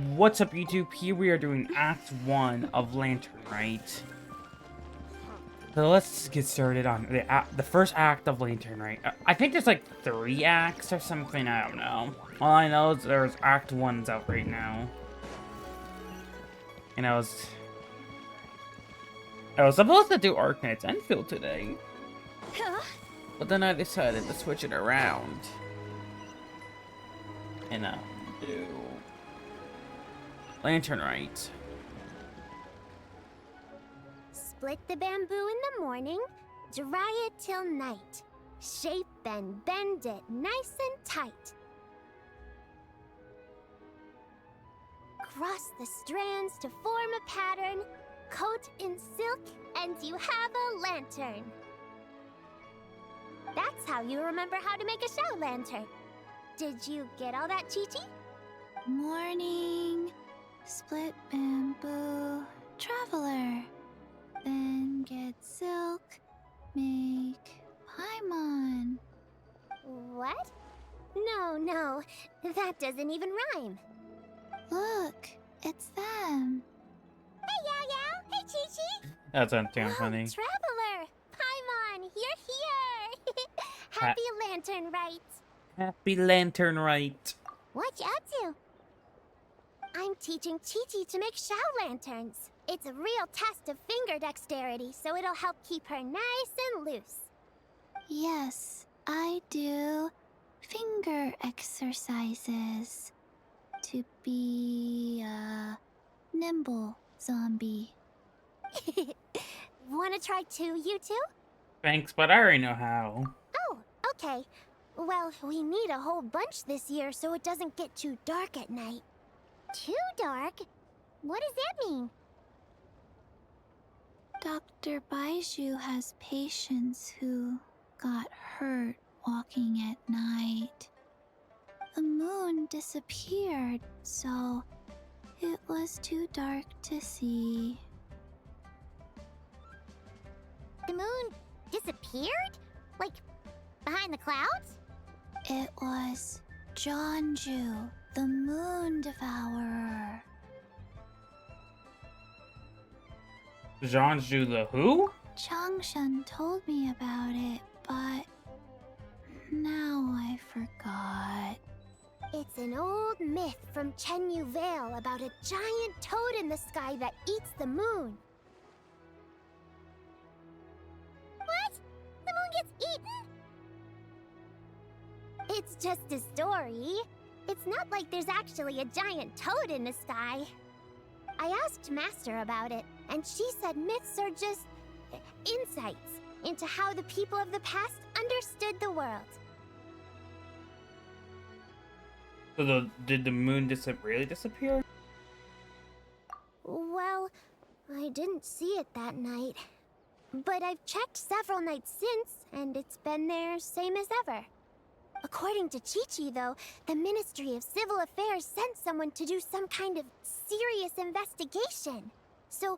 What's up, YouTube? Here we are doing Act 1 of Lantern Rite. So let's get started on the first act of Lantern Rite. I think there's like 3 acts or something, I don't know. All I know is there's Act 1's out right now. And I was supposed to do Arknight's Enfield today. But then I decided to switch it around. And do Lantern Rite. Split the bamboo in the morning, dry it till night. Shape and bend it nice and tight. Cross the strands to form a pattern, coat in silk, and you have a lantern. That's how you remember how to make a show lantern. Did you get all that, Chi-Chi? Morning, split bamboo, traveler. Then get silk, make paimon. What? No, that doesn't even rhyme. Look, it's them. Hey, Yao Yao! Hey, Chi-Chi! That sounds damn funny. Traveler! Paimon, you're here! Happy Lantern Rite! Happy Lantern Rite. What you up to? I'm teaching Chi-Chi to make show lanterns. It's a real test of finger dexterity, so it'll help keep her nice and loose. Yes, I do finger exercises to be a nimble zombie. Wanna try too, you two? Thanks, but I already know how. Oh, okay. Well, we need a whole bunch this year so it doesn't get too dark at night. Too dark? What does that mean? Dr. Baiju has patients who got hurt walking at night. The moon disappeared, so it was too dark to see. The moon disappeared? Like, behind the clouds? It was Jonju, the moon devourer. Jeanju the who? Changshan told me about it, but now I forgot. It's an old myth from Chenyu Vale about a giant toad in the sky that eats the moon. What? The moon gets eaten? It's just a story. It's not like there's actually a giant toad in the sky. I asked Master about it, and she said myths are just insights into how the people of the past understood the world. So did the moon really disappear? Well, I didn't see it that night. But I've checked several nights since, and it's been there same as ever. According to Chi-Chi, though, the Ministry of Civil Affairs sent someone to do some kind of serious investigation. So,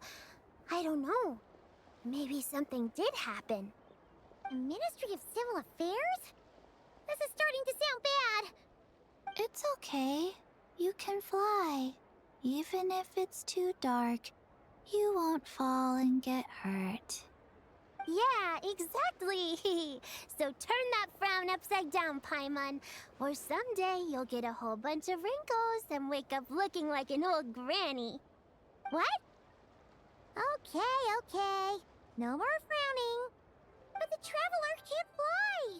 I don't know. Maybe something did happen. The Ministry of Civil Affairs? This is starting to sound bad. It's okay. You can fly. Even if it's too dark, you won't fall and get hurt. Yeah, exactly. So turn that frown upside down, Paimon. Or someday you'll get a whole bunch of wrinkles and wake up looking like an old granny. What? Okay. No more frowning. But the traveler can't fly.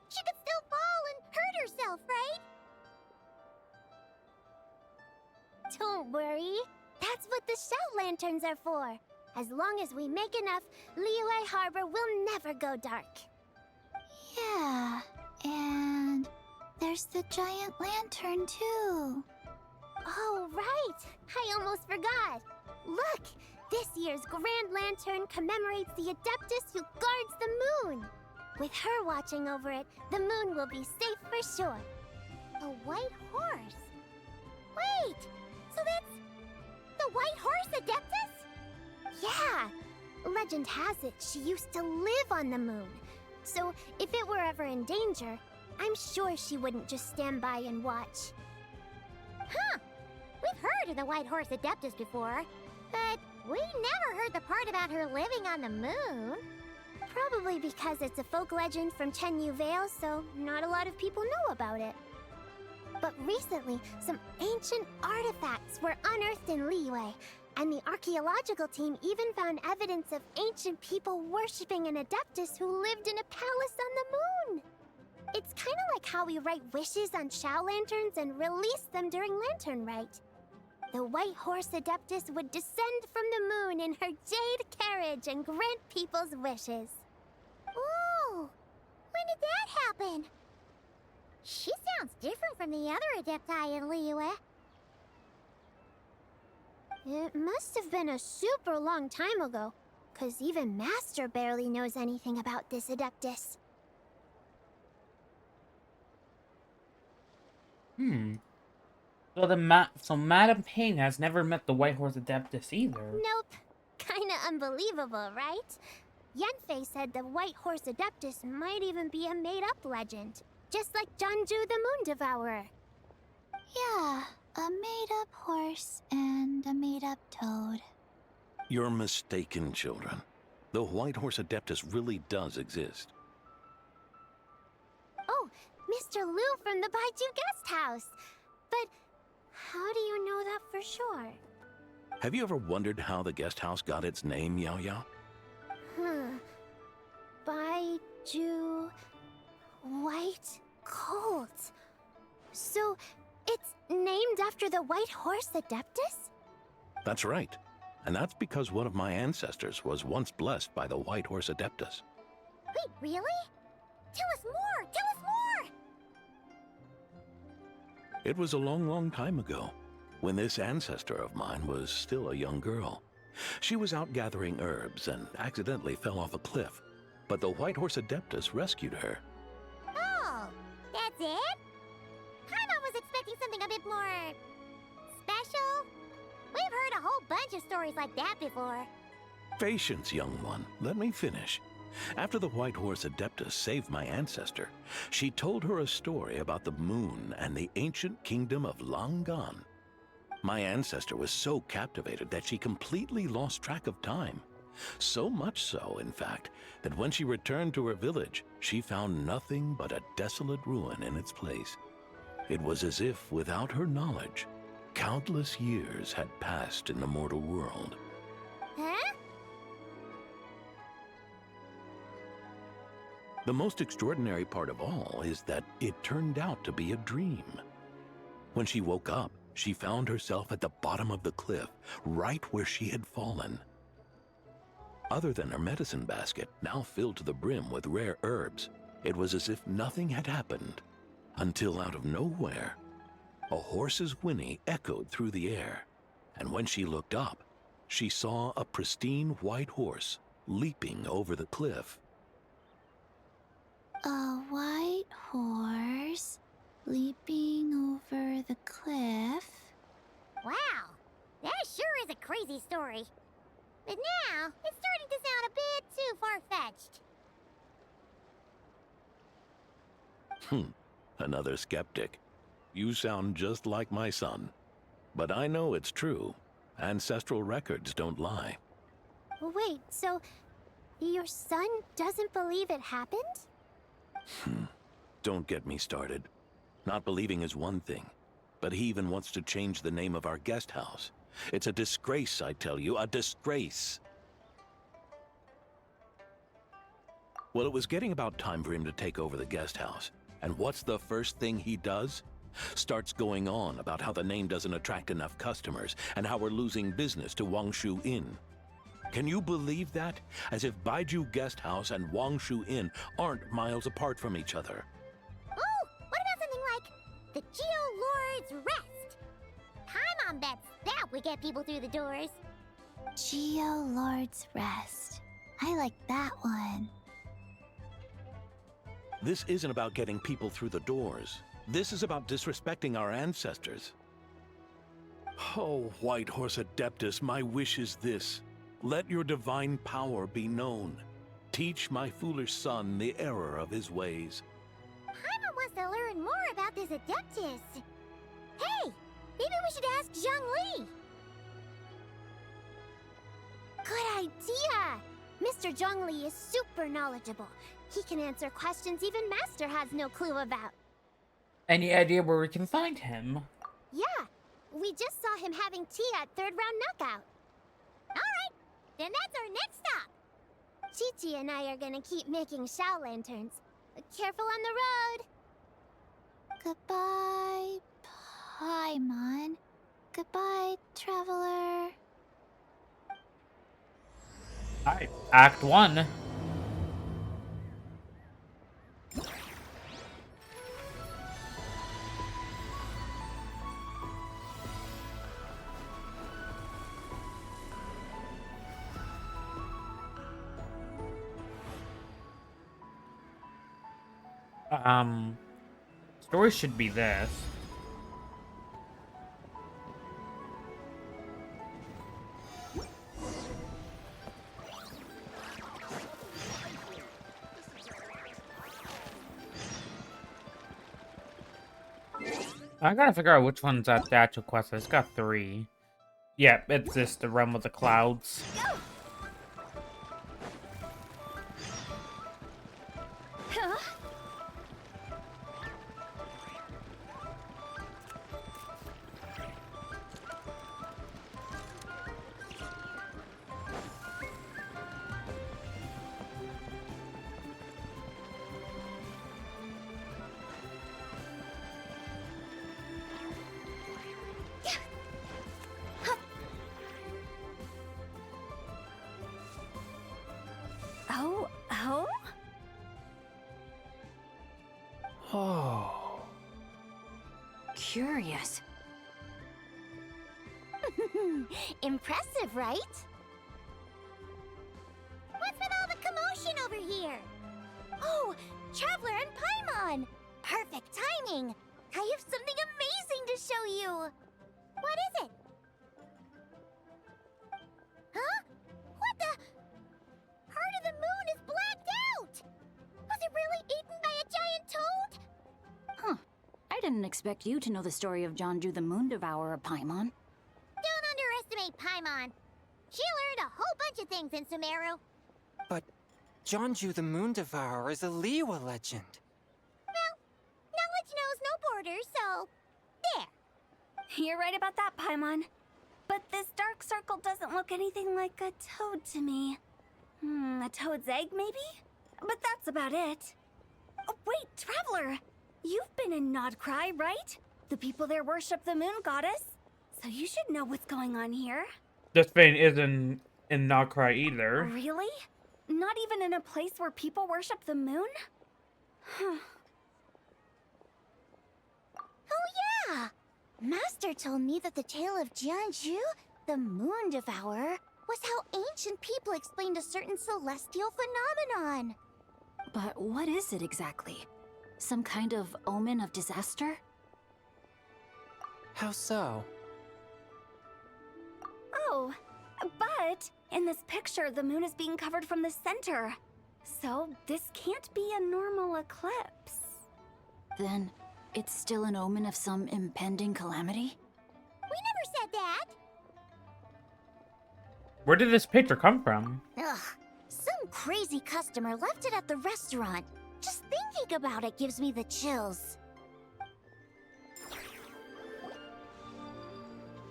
She could still fall and hurt herself, right? Don't worry. That's what the show lanterns are for. As long as we make enough, Liyue Harbor will never go dark. Yeah, and there's the giant lantern too. Oh, right! I almost forgot. Look! This year's Grand Lantern commemorates the Adeptus who guards the moon. With her watching over it, the moon will be safe for sure. A white horse? Wait! So that's the white horse Adeptus? Yeah! Legend has it she used to live on the moon. So if it were ever in danger, I'm sure she wouldn't just stand by and watch. Huh! We've heard encountered the White Horse Adeptus before, but we never heard the part about her living on the moon. Probably because it's a folk legend from Chenyu Vale, so not a lot of people know about it. But recently, some ancient artifacts were unearthed in Liyue, and the archaeological team even found evidence of ancient people worshipping an Adeptus who lived in a palace on the moon. It's kind of like how we write wishes on Shao lanterns and release them during Lantern Rite. The White Horse Adeptus would descend from the moon in her jade carriage and grant people's wishes. Ooh! When did that happen? She sounds different from the other Adepti in Liyue. It must have been a super long time ago, 'cause even Master barely knows anything about this Adeptus. So Madame Payne has never met the White Horse Adeptus either. Nope. Kinda unbelievable, right? Yanfei said the White Horse Adeptus might even be a made-up legend, just like Janju the Moon Devourer. Yeah, a made-up horse and a made-up toad. You're mistaken, children. The White Horse Adeptus really does exist. Oh, Mr. Liu from the Baiju Guest House. But how do you know that for sure? Have you ever wondered how the guest house got its name, Yao Yao? Baiju... White Colt. So, it's named after the White Horse Adeptus? That's right. And that's because one of my ancestors was once blessed by the White Horse Adeptus. Wait, really? Tell us more! Tell us more! It was a long, long time ago, when this ancestor of mine was still a young girl. She was out gathering herbs and accidentally fell off a cliff, but the White Horse Adeptus rescued her. Oh, that's it? Paimon was expecting something a bit more... special? We've heard a whole bunch of stories like that before. Patience, young one. Let me finish. After the White Horse Adeptus saved my ancestor, she told her a story about the moon and the ancient kingdom of Langan. My ancestor was so captivated that she completely lost track of time. So much so, in fact, that when she returned to her village, she found nothing but a desolate ruin in its place. It was as if, without her knowledge, countless years had passed in the mortal world. Huh? The most extraordinary part of all is that it turned out to be a dream. When she woke up, she found herself at the bottom of the cliff, right where she had fallen. Other than her medicine basket, now filled to the brim with rare herbs, it was as if nothing had happened, until out of nowhere, a horse's whinny echoed through the air, and when she looked up, she saw a pristine white horse leaping over the cliff. A white horse leaping over the cliff? Wow, that sure is a crazy story. But now, it's starting to sound a bit too far-fetched. Another skeptic. You sound just like my son. But I know it's true. Ancestral records don't lie. Wait, so your son doesn't believe it happened? Don't get me started. Not believing is one thing, but he even wants to change the name of our guest house. It's a disgrace, I tell you, a disgrace. Well, it was getting about time for him to take over the guest house. And what's the first thing he does? Starts going on about how the name doesn't attract enough customers and how we're losing business to Wangshu Inn. Can you believe that? As if Baiju Guest House and Wangshu Inn aren't miles apart from each other. Oh, what about something like the Geo Lord's Rest? Paimon bets that would get people through the doors. Geo Lord's Rest. I like that one. This isn't about getting people through the doors. This is about disrespecting our ancestors. Oh, White Horse Adeptus, my wish is this. Let your divine power be known. Teach my foolish son the error of his ways. Paimon wants to learn more about this Adeptus. Hey, Maybe we should ask Zhongli. Good idea! Mr. Zhongli is super knowledgeable. He can answer questions even Master has no clue about. Any idea where we can find him? Yeah, we just saw him having tea at third round knockout. Alright, then that's our next stop. Chi-Chi and I are gonna keep making Shao lanterns. Careful on the road. Goodbye, Paimon. Goodbye, traveler. Alright, Act 1. Story should be this. I gotta figure out which one's at the actual quest. It's got 3. Yeah, it's this, the Realm of the Clouds. Huh? Oh? Oh. Curious. Impressive, right? What's with all the commotion over here? Oh, Traveler and Paimon! Perfect timing! I have something amazing to show you! What is it? Huh? What the? Heart of the Moon is blacked out! Was it really eaten by a giant toad? Huh. I didn't expect you to know the story of Jonju the Moon Devourer, Paimon. Don't underestimate Paimon. She learned a whole bunch of things in Sumeru. But Jonju the Moon Devourer is a Liyue legend. Well, knowledge knows no borders, so... there. You're right about that, Paimon. But this dark circle doesn't look anything like a toad to me. A toad's egg, maybe? But that's about it. Oh, wait, Traveler! You've been in Nodcry, right? The people there worship the moon goddess. So you should know what's going on here. This vein isn't in Nocry either. Really? Not even in a place where people worship the moon? Oh yeah! Master told me that the tale of Jianzhu, the Moon Devourer, was how ancient people explained a certain celestial phenomenon. But what is it exactly? Some kind of omen of disaster? How so? Oh, but in this picture, the moon is being covered from the center. So this can't be a normal eclipse. Then it's still an omen of some impending calamity? We never said that! Where did this picture come from? Ugh, some crazy customer left it at the restaurant. Just thinking about it gives me the chills.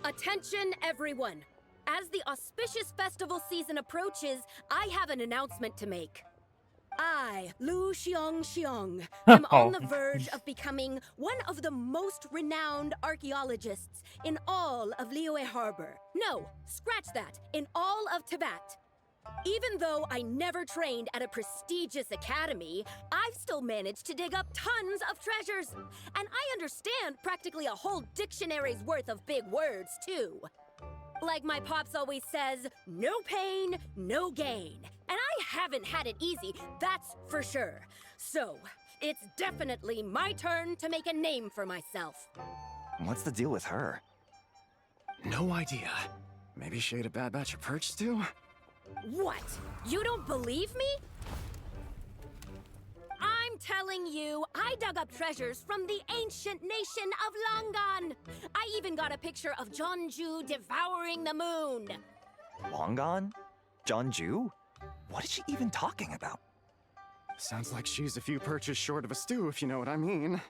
Attention, everyone! As the auspicious festival season approaches, I have an announcement to make. I, Lu Xiong, am on the verge of becoming one of the most renowned archaeologists in all of Liyue Harbor. No, scratch that, in all of Tibet. Even though I never trained at a prestigious academy, I've still managed to dig up tons of treasures. And I understand practically a whole dictionary's worth of big words, too. Like my pops always says, no pain, no gain. And I haven't had it easy, that's for sure. So, it's definitely my turn to make a name for myself. What's the deal with her? No idea. Maybe she ate a bad batch of perch stew? What? You don't believe me? I'm telling you, I dug up treasures from the ancient nation of Longan. I even got a picture of Jeonju devouring the moon. Long gone? Jeonju? What is she even talking about? Sounds like she's a few perches short of a stew, if you know what I mean.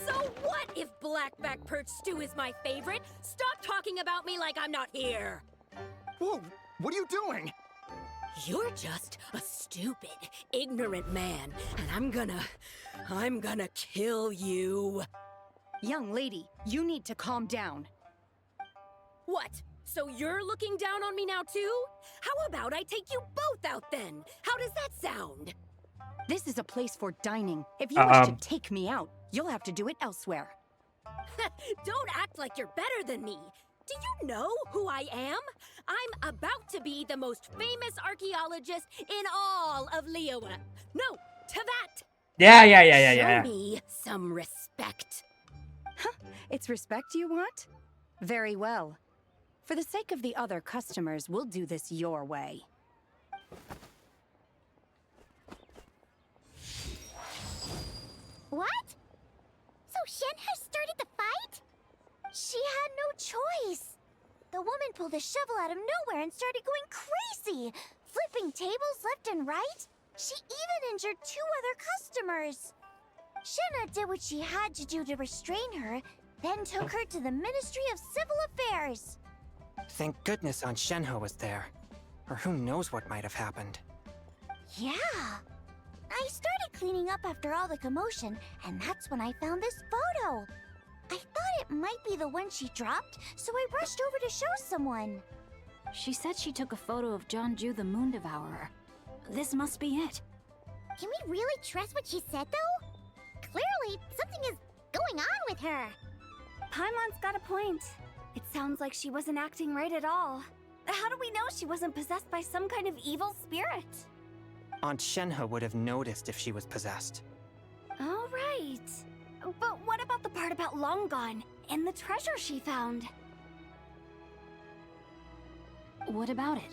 So what if blackback perch stew is my favorite? Stop talking about me like I'm not here. Whoa, what are you doing? You're just a stupid, ignorant man, and I'm gonna kill you. Young lady, you need to calm down. What? So you're looking down on me now too? How about I take you both out then? How does that sound? This is a place for dining. If you wish to take me out, you'll have to do it elsewhere. Don't act like you're better than me. Do you know who I am? I'm about to be the most famous archaeologist in all of Liyue. No, Tevat! Yeah. Show me some respect. It's respect you want? Very well. For the sake of the other customers, we'll do this your way. What? So Shenhe started the fight? She had no choice. The woman pulled a shovel out of nowhere and started going crazy, flipping tables left and right. She even injured 2 other customers. Shenhe did what she had to do to restrain her, then took her to the Ministry of Civil Affairs. Thank goodness Aunt Shenhe was there. Or who knows what might have happened. Yeah. I started cleaning up after all the commotion, and that's when I found this photo. I thought it might be the one she dropped, so I rushed over to show someone. She said she took a photo of Jeonju the Moon Devourer. This must be it. Can we really trust what she said, though? Clearly, something is going on with her. Paimon's got a point. It sounds like she wasn't acting right at all. How do we know she wasn't possessed by some kind of evil spirit? Aunt Shenhe would have noticed if she was possessed. All right. But what about the part about Long Gone and the treasure she found? What about it?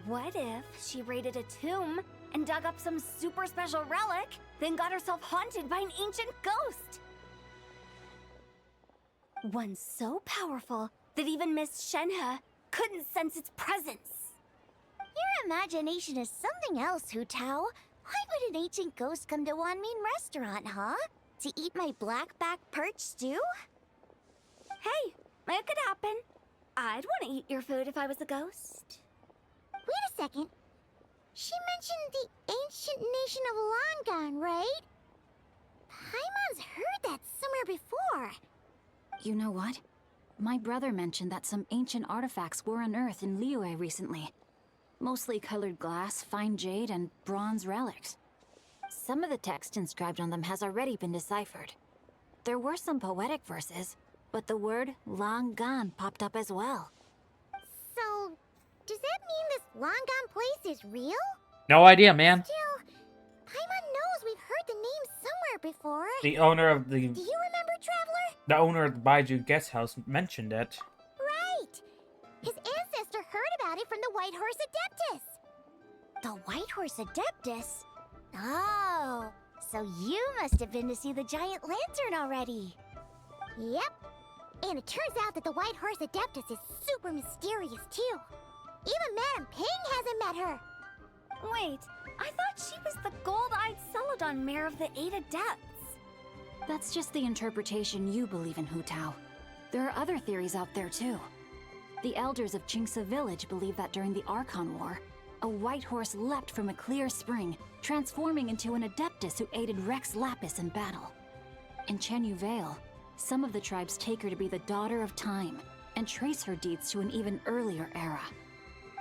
What if she raided a tomb and dug up some super special relic, then got herself haunted by an ancient ghost? One so powerful that even Miss Shenhe couldn't sense its presence. Your imagination is something else, Hu Tao. Why would an ancient ghost come to Wanmin restaurant, huh? To eat my blackback perch stew? Hey, it could happen. I'd want to eat your food if I was a ghost. Wait a second. She mentioned the ancient nation of Longan, right? Paimon's heard that somewhere before. You know what? My brother mentioned that some ancient artifacts were unearthed in Liyue recently. Mostly colored glass, fine jade, and bronze relics. Some of the text inscribed on them has already been deciphered. There were some poetic verses, but the word long gone popped up as well. So, does that mean this Longan place is real? No idea, man. Still, Paimon knows we've heard the name somewhere before. The owner of Do you remember, Traveler? the owner of the Baiju guest house mentioned it. Right! His ancestor heard about it from the White Horse Adeptus. The White Horse Adeptus? Oh, so you must have been to see the giant lantern already. Yep. And it turns out that the White Horse Adeptus is super mysterious, too. Even Madame Ping hasn't met her. Wait, I thought she was the gold-eyed Celadon mare of the 8 Adepts. That's just the interpretation you believe in, Hu Tao. There are other theories out there too. The elders of Qingce village believe that during the Archon War, a white horse leapt from a clear spring, transforming into an Adeptus who aided Rex Lapis in battle. In Chenyu Vale, some of the tribes take her to be the daughter of time, and trace her deeds to an even earlier era.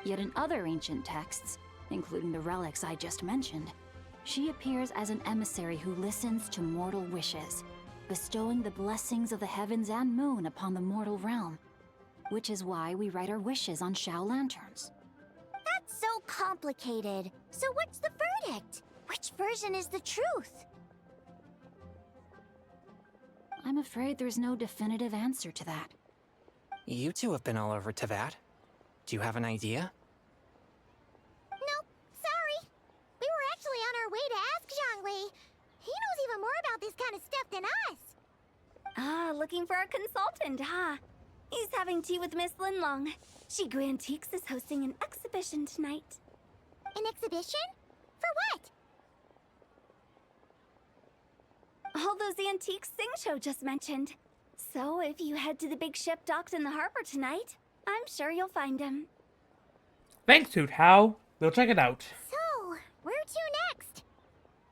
Yet in other ancient texts, including the relics I just mentioned, she appears as an emissary who listens to mortal wishes, bestowing the blessings of the heavens and moon upon the mortal realm, which is why we write our wishes on Shao lanterns. That's so complicated. So what's the verdict? Which version is the truth? I'm afraid there's no definitive answer to that. You two have been all over Tevat. Do you have an idea? Nope, sorry. We were actually on our way to ask Zhang looking for a consultant, huh? He's having tea with Miss Linlong. Shigu Antiques is hosting an exhibition tonight. An exhibition? For what? All those antiques Sing Show just mentioned. So if you head to the big ship docked in the harbor tonight, I'm sure you'll find him. Thanks, Hu Tao. We'll check it out. So, where to next?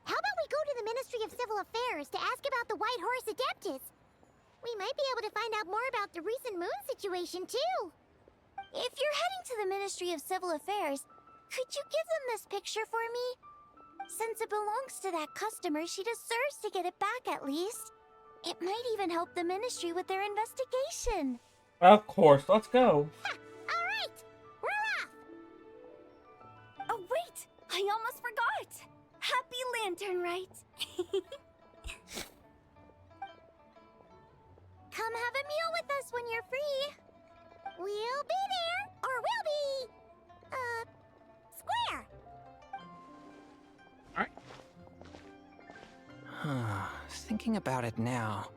How about we go to the Ministry of Civil Affairs to ask about the White Horse Adeptus? We might be able to find out more about the recent moon situation, too. If you're heading to the Ministry of Civil Affairs, could you give them this picture for me? Since it belongs to that customer, she deserves to get it back at least. It might even help the Ministry with their investigation. Of course, let's go. All right, we're off! Oh, wait! I almost forgot! Happy Lantern Rite! Come have a meal with us when you're free. We'll be there, or we'll be... square. Thinking about it now,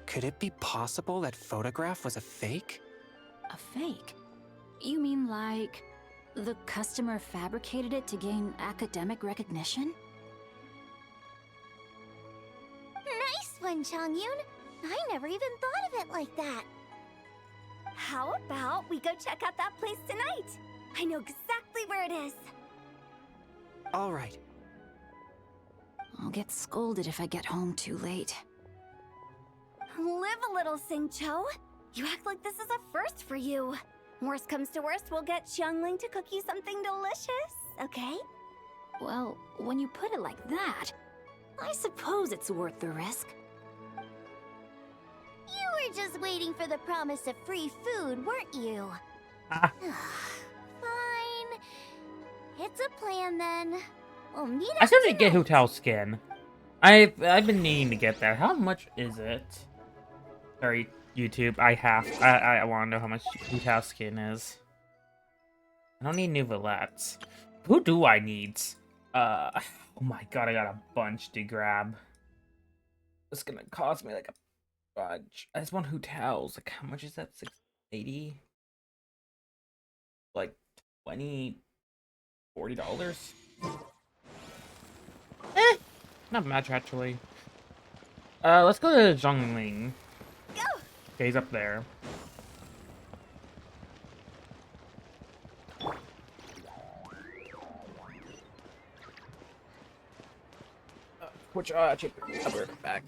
could it be possible that photograph was a fake? A fake? You mean like the customer fabricated it to gain academic recognition? Nice one, Changyun! I never even thought of it like that. How about we go check out that place tonight? I know exactly where it is. All right. I'll get scolded if I get home too late. Live a little, Sing-Cho. You act like this is a first for you. Worst comes to worst, we'll get Xiangling to cook you something delicious, okay? Well, when you put it like that, I suppose it's worth the risk. You were just waiting for the promise of free food, weren't you? Ah. Fine. It's a plan then. We'll meet I up still didn't get tonight. Hu Tao's skin. I've been needing to get that. How much is it? Sorry, YouTube. I want to know how much Hu Tao's skin is. I don't need new valettes. Who do I need? Oh my god, I got a bunch to grab. It's gonna cost me like a bunch. I just want Hu Tao's. Like, how much is that? $680? Like, $20, $40? Not much, actually. Let's go to Zhongling. Go! Okay, he's up there. Which, actually, I'll be right back.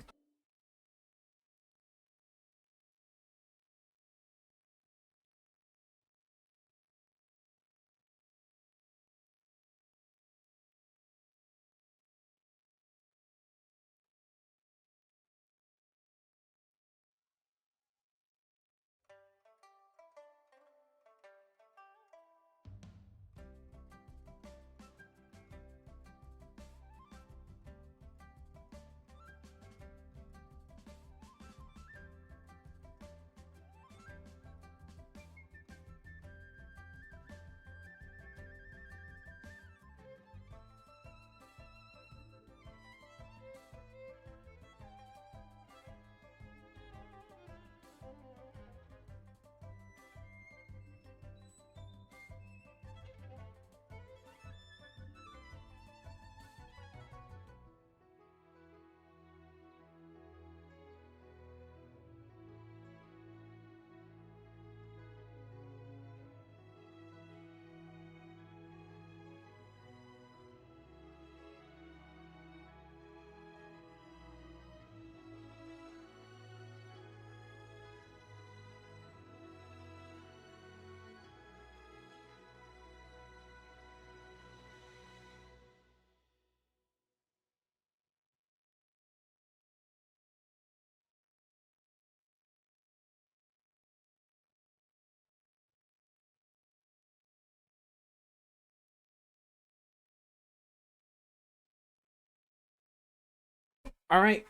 Alright,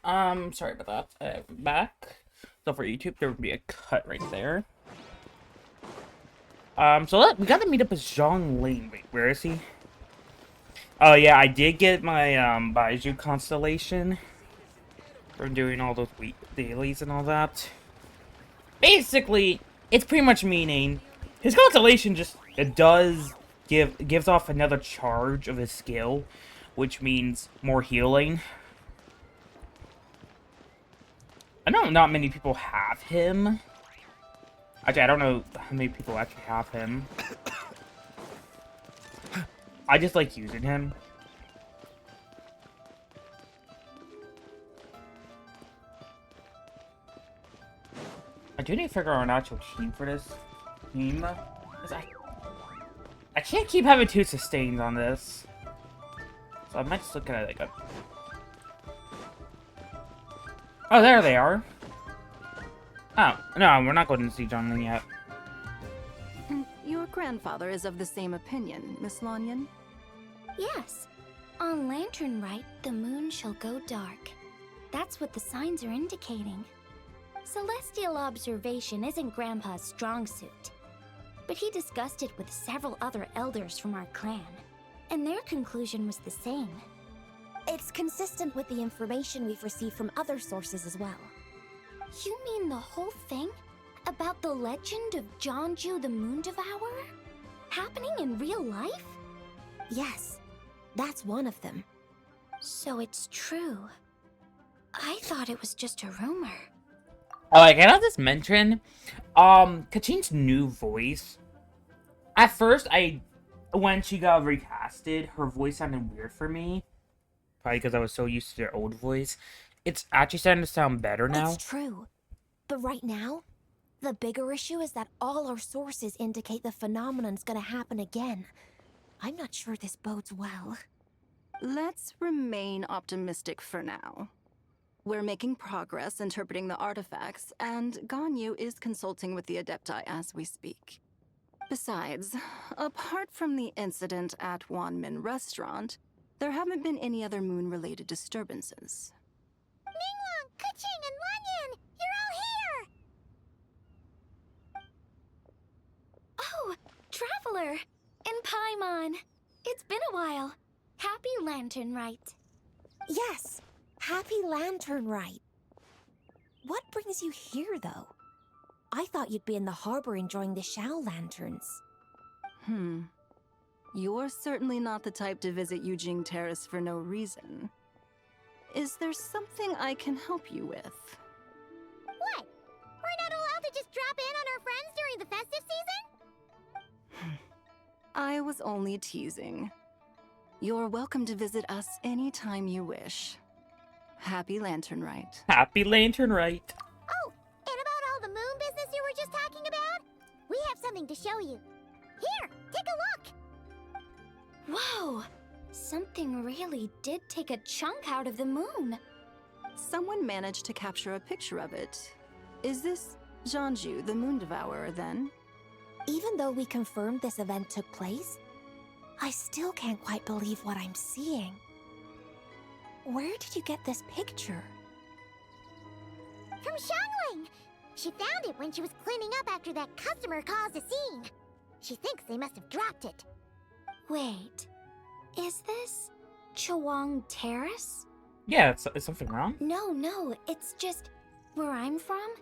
sorry about that. I'm back. So for YouTube, there would be a cut right there. We gotta meet up with Zhongling. Wait, where is he? Oh yeah, I did get my, Baiju constellation. from doing all those week dailies and all that. Basically, it's pretty much meaning his constellation just gives off another charge of his skill, which means more healing. I know not many people have him. Actually, I don't know how many people actually have him. I just like using him. I do need to figure out an actual team for this team. 'Cause I can't keep having 2 sustains on this. So I might just look at it like a... Oh, there they are. Oh, no, we're not going to see John Lin yet. Your grandfather is of the same opinion, Miss Lanyan. Yes. On Lantern Rite, the moon shall go dark. That's what the signs are indicating. Celestial observation isn't Grandpa's strong suit. But he discussed it with several other elders from our clan, and their conclusion was the same. It's consistent with the information we've received from other sources as well. You mean the whole thing? About the legend of Jeonju the Moon Devourer? Happening in real life? Yes, that's one of them. So it's true. I thought it was just a rumor. Oh, I can I just mention, Kachin's new voice. At first, when she got recasted, her voice sounded weird for me. Probably because I was so used to their old voice. It's actually starting to sound better now. It's true. But right now, the bigger issue is that all our sources indicate the phenomenon's gonna happen again. I'm not sure this bodes well. Let's remain optimistic for now. We're making progress interpreting the artifacts, and Ganyu is consulting with the Adepti as we speak. Besides, apart from the incident at Wanmin Restaurant, there haven't been any other moon-related disturbances. Ningguang, Keqing, and Lanyan! You're all here! Oh, Traveler! And Paimon! It's been a while. Happy Lantern Rite. Yes, happy Lantern Rite. What brings you here, though? I thought you'd be in the harbor enjoying the Shao lanterns. You're certainly not the type to visit Yujing Terrace for no reason. Is there something I can help you with? What? We're not allowed to just drop in on our friends during the festive season? I was only teasing. You're welcome to visit us anytime you wish. Happy Lantern Rite. Happy Lantern Rite. Oh, and about all the moon business you were just talking about? We have something to show you. Here, take a look! Whoa! Something really did take a chunk out of the moon. Someone managed to capture a picture of it. Is this Jeonju, the Moon Devourer, then? Even though we confirmed this event took place, I still can't quite believe what I'm seeing. Where did you get this picture? From Xiangling! She found it when she was cleaning up after that customer caused a scene. She thinks they must have dropped it. Wait, is this Chawang Terrace? Yeah, is something wrong? No, it's just where I'm from.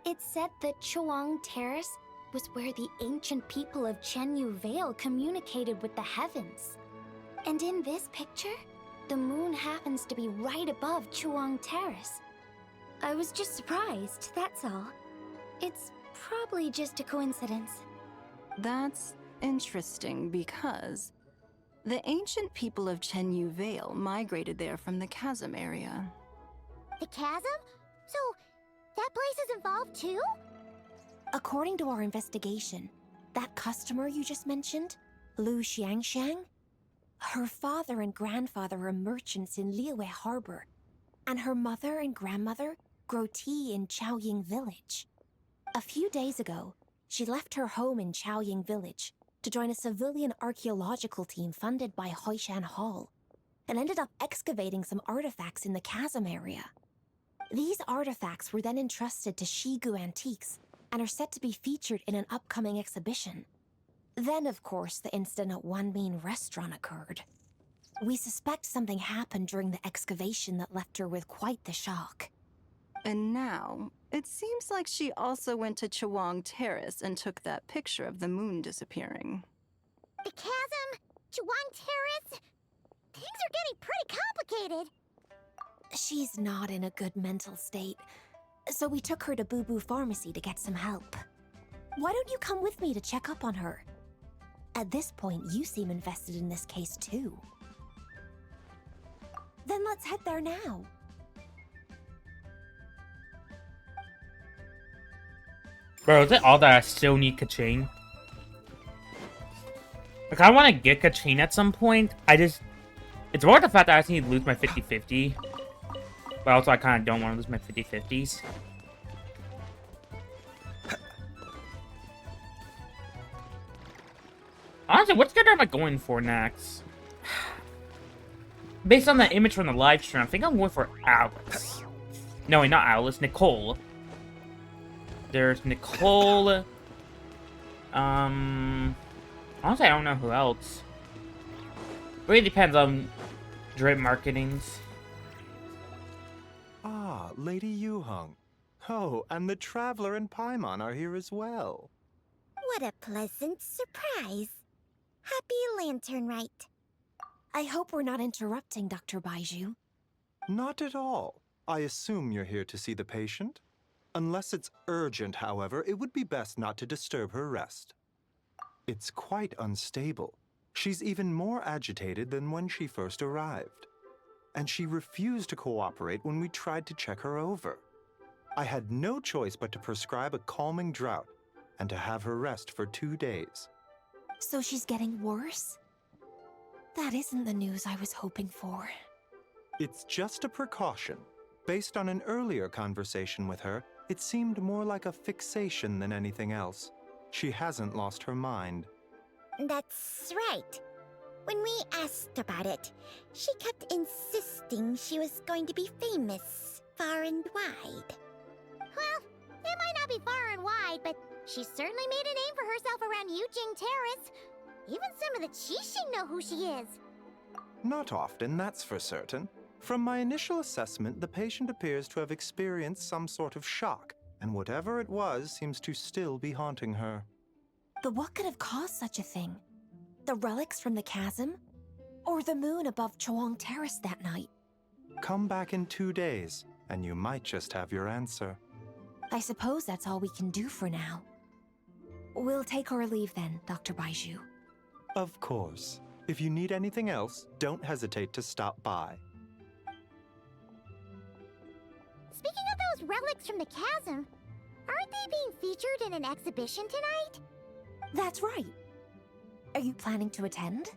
It said that Chawang Terrace was where the ancient people of Chenyu Vale communicated with the heavens. And in this picture, the moon happens to be right above Chawang Terrace. I was just surprised, that's all. It's probably just a coincidence. That's interesting because the ancient people of Chenyu Vale migrated there from the chasm area. The chasm? So, that place is involved too? According to our investigation, that customer you just mentioned, Lu Xiangxiang, her father and grandfather are merchants in Liyue Harbor, and her mother and grandmother grow tea in Chaoying Village. A few days ago, she left her home in Chaoying Village to join a civilian archaeological team funded by Hoishan Hall, and ended up excavating some artifacts in the chasm area. These artifacts were then entrusted to Shigu Antiques and are set to be featured in an upcoming exhibition. Then, of course, the incident at Wanmin Restaurant occurred. We suspect something happened during the excavation that left her with quite the shock. And now, it seems like she also went to Chawang Terrace and took that picture of the moon disappearing. The chasm? Chuan Terrace? Things are getting pretty complicated. She's not in a good mental state, so we took her to Boo Boo Pharmacy to get some help. Why don't you come with me to check up on her? At this point, you seem invested in this case too. Then let's head there now. Bro, is it all that I still need Kachane? Like, I want to get Kachane at some point. It's more the fact that I just need to lose my 50-50. But also, I kind of don't want to lose my 50-50s. Honestly, what character am I going for next? Based on that image from the live stream, I think I'm going for Alice. No, wait, not Alice. Nicole. There's Nicole. Honestly, I don't know who else. Really depends on Drip Marketings. Ah, Lady Yuheng. Oh, and the Traveler and Paimon are here as well. What a pleasant surprise. Happy Lantern Rite. I hope we're not interrupting Dr. Baiju. Not at all. I assume you're here to see the patient? Unless it's urgent, however, it would be best not to disturb her rest. It's quite unstable. She's even more agitated than when she first arrived. And she refused to cooperate when we tried to check her over. I had no choice but to prescribe a calming draught and to have her rest for 2 days. So she's getting worse? That isn't the news I was hoping for. It's just a precaution. Based on an earlier conversation with her, it seemed more like a fixation than anything else. She hasn't lost her mind. That's right. When we asked about it, she kept insisting she was going to be famous far and wide. Well, it might not be far and wide, but she certainly made a name for herself around Yujing Terrace. Even some of the Qixing know who she is. Not often, that's for certain. From my initial assessment, the patient appears to have experienced some sort of shock, and whatever it was seems to still be haunting her. But what could have caused such a thing? The relics from the chasm? Or the moon above Chawang Terrace that night? Come back in 2 days, and you might just have your answer. I suppose that's all we can do for now. We'll take our leave then, Dr. Baiju. Of course. If you need anything else, don't hesitate to stop by. Speaking of those relics from the chasm, aren't they being featured in an exhibition tonight? That's right. Are you planning to attend?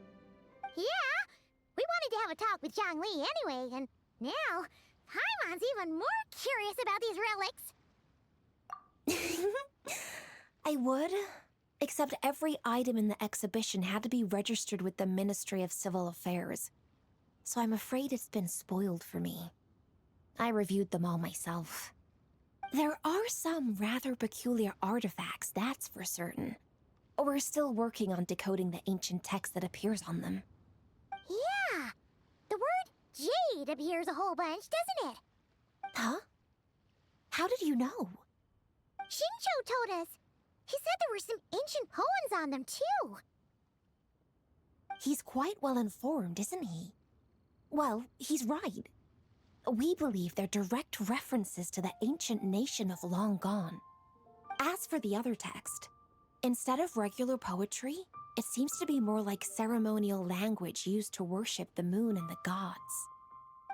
Yeah! We wanted to have a talk with Zhongli anyway, and now Paimon's even more curious about these relics. I would, except every item in the exhibition had to be registered with the Ministry of Civil Affairs. So I'm afraid it's been spoiled for me. I reviewed them all myself. There are some rather peculiar artifacts, that's for certain. We're still working on decoding the ancient text that appears on them. Yeah! The word jade appears a whole bunch, doesn't it? Huh? How did you know? Shincho told us. He said there were some ancient poems on them, too. He's quite well informed, isn't he? Well, he's right. We believe they're direct references to the ancient nation of long gone. As for the other text, instead of regular poetry, it seems to be more like ceremonial language used to worship the moon and the gods.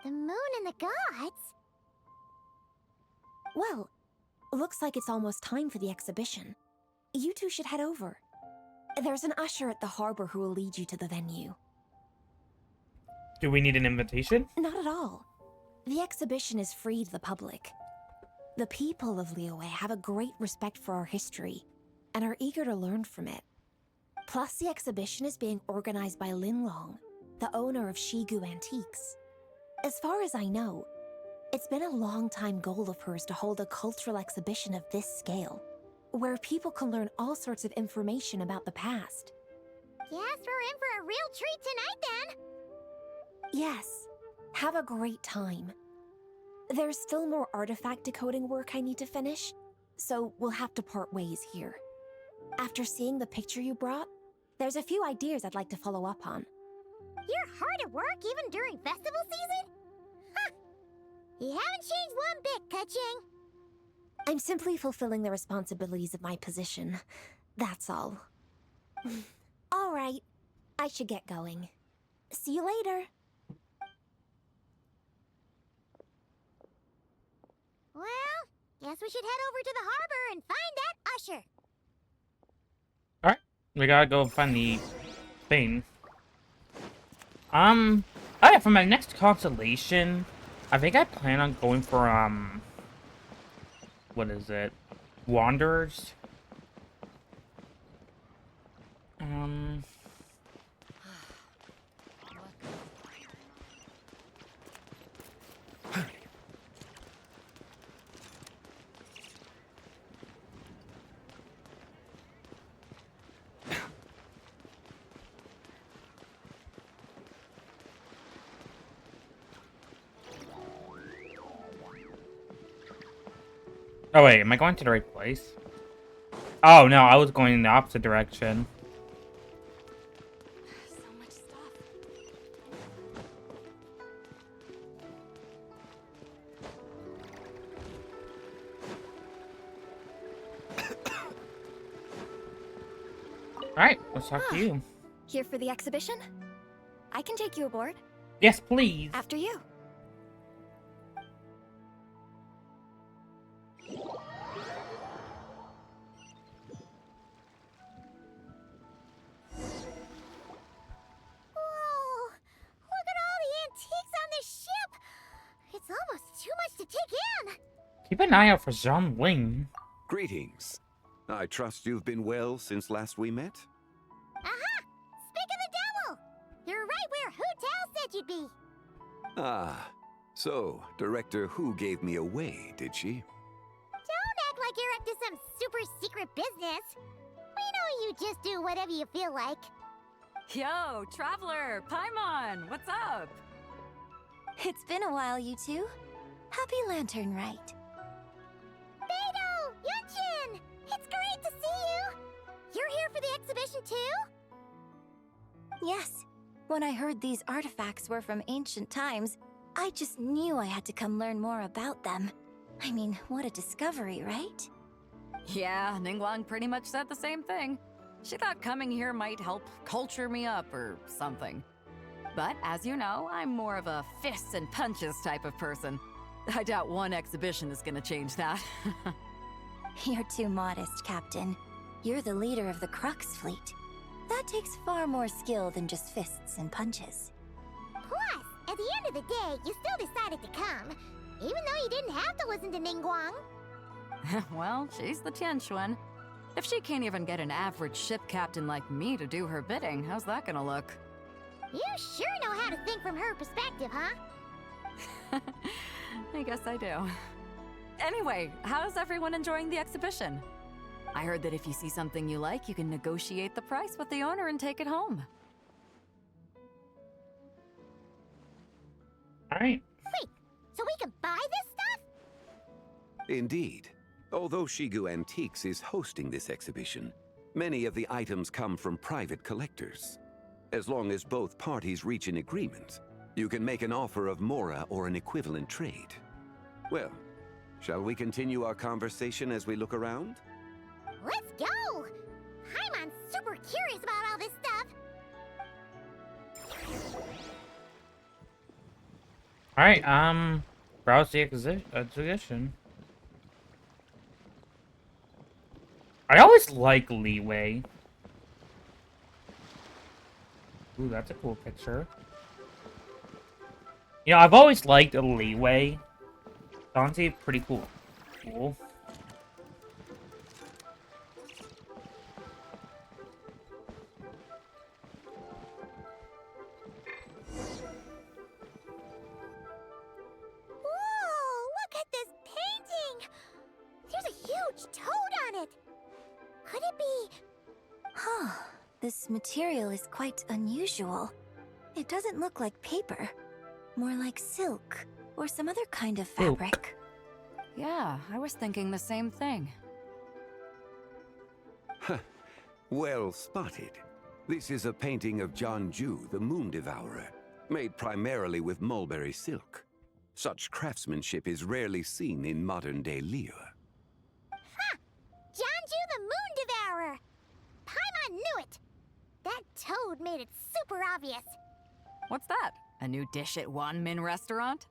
The moon and the gods? Well, looks like it's almost time for the exhibition. You two should head over. There's an usher at the harbor who will lead you to the venue. Do we need an invitation? Not at all. The exhibition is free to the public. The people of Liyue have a great respect for our history and are eager to learn from it. Plus, the exhibition is being organized by Linlong, the owner of Shigu Antiques. As far as I know, it's been a long-time goal of hers to hold a cultural exhibition of this scale, where people can learn all sorts of information about the past. Guess we're in for a real treat tonight, then. Yes. Have a great time. There's still more artifact decoding work I need to finish, so we'll have to part ways here. After seeing the picture you brought, there's a few ideas I'd like to follow up on. You're hard at work even during festival season? Huh! You haven't changed one bit, Ka-ching. I'm simply fulfilling the responsibilities of my position. That's all. All right, I should get going. See you later. Well, guess we should head over to the harbor and find that usher. Alright, we gotta go find the thing. Oh yeah, for my next constellation, I think I plan on going for, what is it? Wanderers? Oh wait, am I going to the right place? Oh no, I was going in the opposite direction. So much stuff. Alright, let's talk to you. Here for the exhibition? I can take you aboard. Yes, please. After you. Whoa! Look at all the antiques on this ship! It's almost too much to take in! Keep an eye out for Zhang Ling. Greetings. I trust you've been well since last we met? Aha! Speak of the devil! You're right where Hu Tao said you'd be! Ah, so Director Hu gave me away, did she? Don't act like you're up to some super secret business! We know you just do whatever you feel like. Yo, Traveler, Paimon, what's up? It's been a while, you two. Happy Lantern Rite. Beidou! Yunchin! It's great to see you! You're here for the exhibition too? Yes. When I heard these artifacts were from ancient times, I just knew I had to come learn more about them. I mean, what a discovery, right? Yeah, Ningguang pretty much said the same thing. She thought coming here might help culture me up or something. But as you know, I'm more of a fists and punches type of person. I doubt one exhibition is gonna change that. You're too modest, Captain. You're the leader of the Crux fleet. That takes far more skill than just fists and punches. Plus, at the end of the day, you still decided to come, even though you didn't have to listen to Ningguang. Well, she's the Tianquan. If she can't even get an average ship captain like me to do her bidding, how's that gonna look? You sure know how to think from her perspective, huh? I guess I do. Anyway, how's everyone enjoying the exhibition? I heard that if you see something you like, you can negotiate the price with the owner and take it home. Alright. Wait, so we can buy this stuff? Indeed. Although Shigu Antiques is hosting this exhibition, many of the items come from private collectors. As long as both parties reach an agreement, you can make an offer of Mora or an equivalent trade. Well, shall we continue our conversation as we look around? Let's go! Paimon's super curious about all this stuff. Alright, browse the exhibition. I always like Leeway. Ooh, that's a cool picture. You know, I've always liked Leeway. It's honestly pretty cool. Cool. Whoa, look at this painting! There's a huge toad on it! Could it be... Huh. This material is quite unusual. It doesn't look like paper. More like silk. or some other kind of Ew. fabric. Yeah, I was thinking the same thing. Well spotted. This is a painting of Jianju, the Moon Devourer, made primarily with mulberry silk. Such craftsmanship is rarely seen in modern-day Liyue. Ha! Jianju the Moon Devourer! Paimon knew it! That toad made it super obvious. What's that? A new dish at Wanmin restaurant?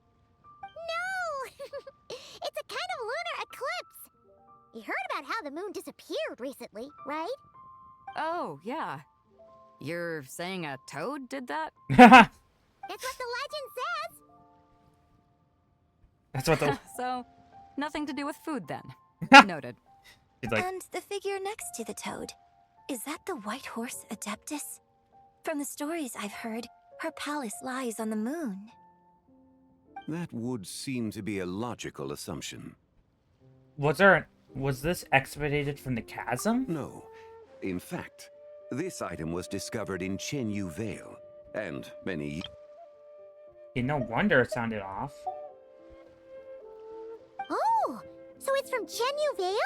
No! It's a kind of lunar eclipse. You heard about how the moon disappeared recently, right? Oh, yeah. You're saying a toad did that? It's what the legend says. That's what the... So, nothing to do with food then. Noted. Like... And the figure next to the toad, is that the white horse Adeptus? From the stories I've heard, her palace lies on the moon. That would seem to be a logical assumption. Was this expedited from the chasm? No. In fact, this item was discovered in Chenyu Vale, and many... Yeah, no wonder it sounded off. Oh, so it's from Chenyu Vale?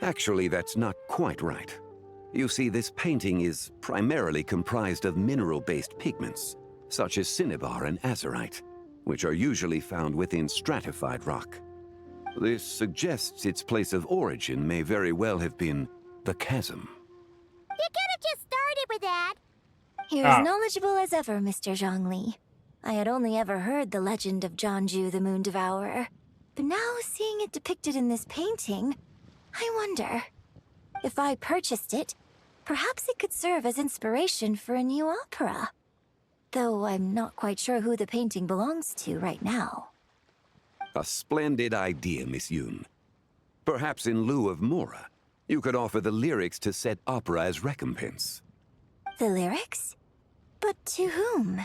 Actually, that's not quite right. You see, this painting is primarily comprised of mineral-based pigments, such as cinnabar and azurite, which are usually found within stratified rock. This suggests its place of origin may very well have been the chasm. You could have just started with that. You're as knowledgeable as ever, Mr. Zhongli. I had only ever heard the legend of Jianju the Moon Devourer, but now seeing it depicted in this painting, I wonder, if I purchased it, perhaps it could serve as inspiration for a new opera. Though I'm not quite sure who the painting belongs to right now. A splendid idea, Miss Yoon. Perhaps in lieu of Mora, you could offer the lyrics to said opera as recompense. The lyrics? But to whom?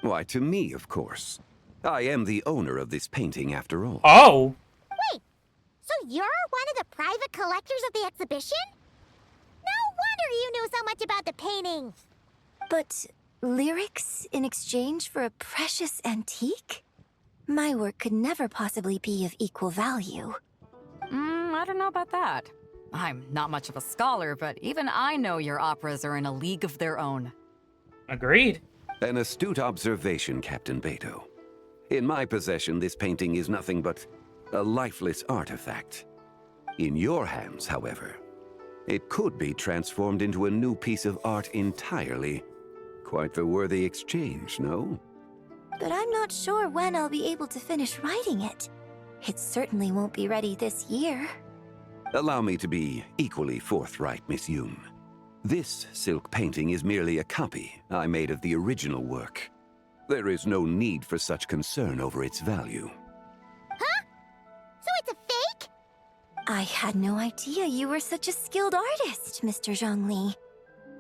Why, to me, of course. I am the owner of this painting, after all. Oh! Wait, so you're one of the private collectors of the exhibition? No wonder you knew so much about the painting. But lyrics in exchange for a precious antique? My work could never possibly be of equal value. I don't know about that. I'm not much of a scholar, but even I know your operas are in a league of their own. Agreed. An astute observation, Captain Beto. In my possession, this painting is nothing but a lifeless artifact. In your hands, however, it could be transformed into a new piece of art entirely. Quite the worthy exchange, no? But I'm not sure when I'll be able to finish writing it. It certainly won't be ready this year. Allow me to be equally forthright, Miss Yoon. This silk painting is merely a copy I made of the original work. There is no need for such concern over its value. Huh? So it's a fake? I had no idea you were such a skilled artist, Mr. Zhongli.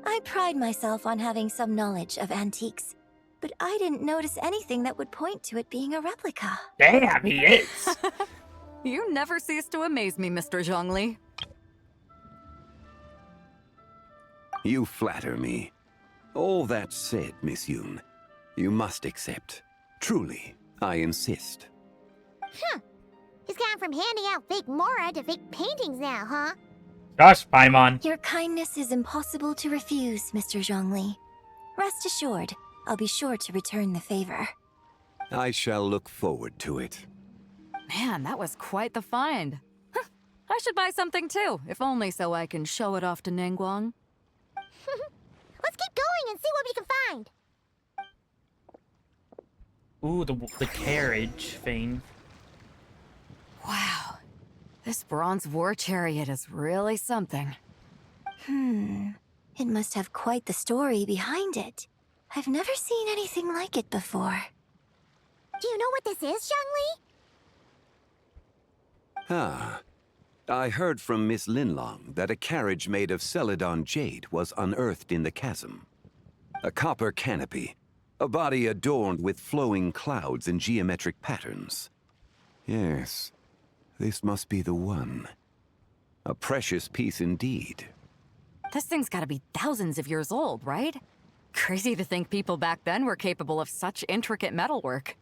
I pride myself on having some knowledge of antiques, but I didn't notice anything that would point to it being a replica. Damn, he is! You never cease to amaze me, Mr. Zhongli. You flatter me. All that said, Miss Yoon, you must accept. Truly, I insist. Huh. He's gone from handing out fake Mora to fake paintings now, huh? Gosh, Paimon. Your kindness is impossible to refuse, Mr. Zhongli. Rest assured, I'll be sure to return the favor. I shall look forward to it. Man, that was quite the find. I should buy something too, if only so I can show it off to Ningguang. Let's keep going and see what we can find. Ooh, the carriage thing. Wow. This bronze war chariot is really something. It must have quite the story behind it. I've never seen anything like it before. Do you know what this is, Zhongli? Ah. I heard from Miss Linlong that a carriage made of Celadon jade was unearthed in the chasm. A copper canopy, a body adorned with flowing clouds and geometric patterns. Yes, this must be the one. A precious piece indeed. This thing's gotta be thousands of years old, right? Crazy to think people back then were capable of such intricate metalwork.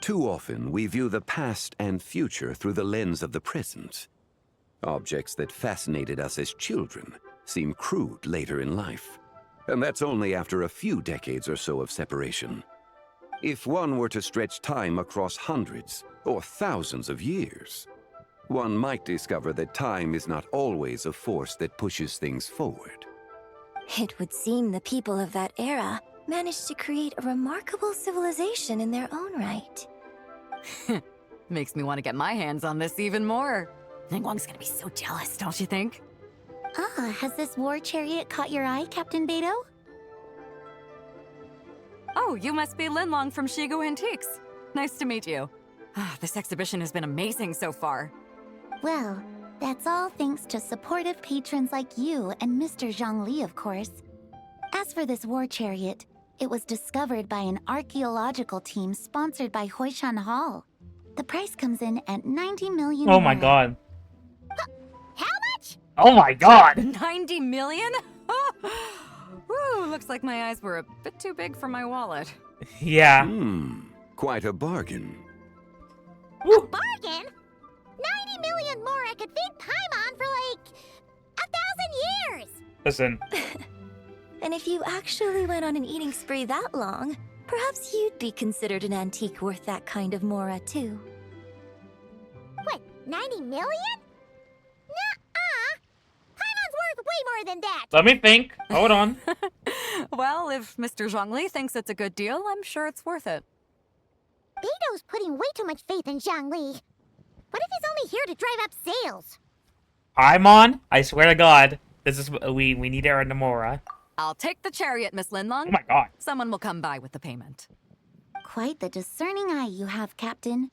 Too often, we view the past and future through the lens of the present. Objects that fascinated us as children seem crude later in life. And that's only after a few decades or so of separation. If one were to stretch time across hundreds or thousands of years, one might discover that time is not always a force that pushes things forward. It would seem the people of that era managed to create a remarkable civilization in their own right. Makes me want to get my hands on this even more. Ningguang's gonna be so jealous, don't you think? Ah, has this war chariot caught your eye, Captain Beidou? Oh, you must be Linlong from Shigu Antiques. Nice to meet you. This exhibition has been amazing so far. Well, that's all thanks to supportive patrons like you and Mr. Zhongli, of course. As for this war chariot, it was discovered by an archaeological team sponsored by Hoishan Hall. The price comes in at 90 million. Oh my god. How much? Oh my god! 90 million? Woo, looks like my eyes were a bit too big for my wallet. Yeah. Quite a bargain. A bargain? 90 million more I could feed Paimon for like 1,000 years! Listen. And if you actually went on an eating spree that long, perhaps you'd be considered an antique worth that kind of mora, too. What, 90 million? Nuh-uh! Paimon's worth way more than that! Let me think. Hold on. Well, if Mr. Zhongli thinks it's a good deal, I'm sure it's worth it. Beidou's putting way too much faith in Zhongli. What if he's only here to drive up sales? Paimon, I swear to God, this is we need our Nomura. I'll take the chariot, Miss Linlong. Oh my god. Someone will come by with the payment. Quite the discerning eye you have, Captain.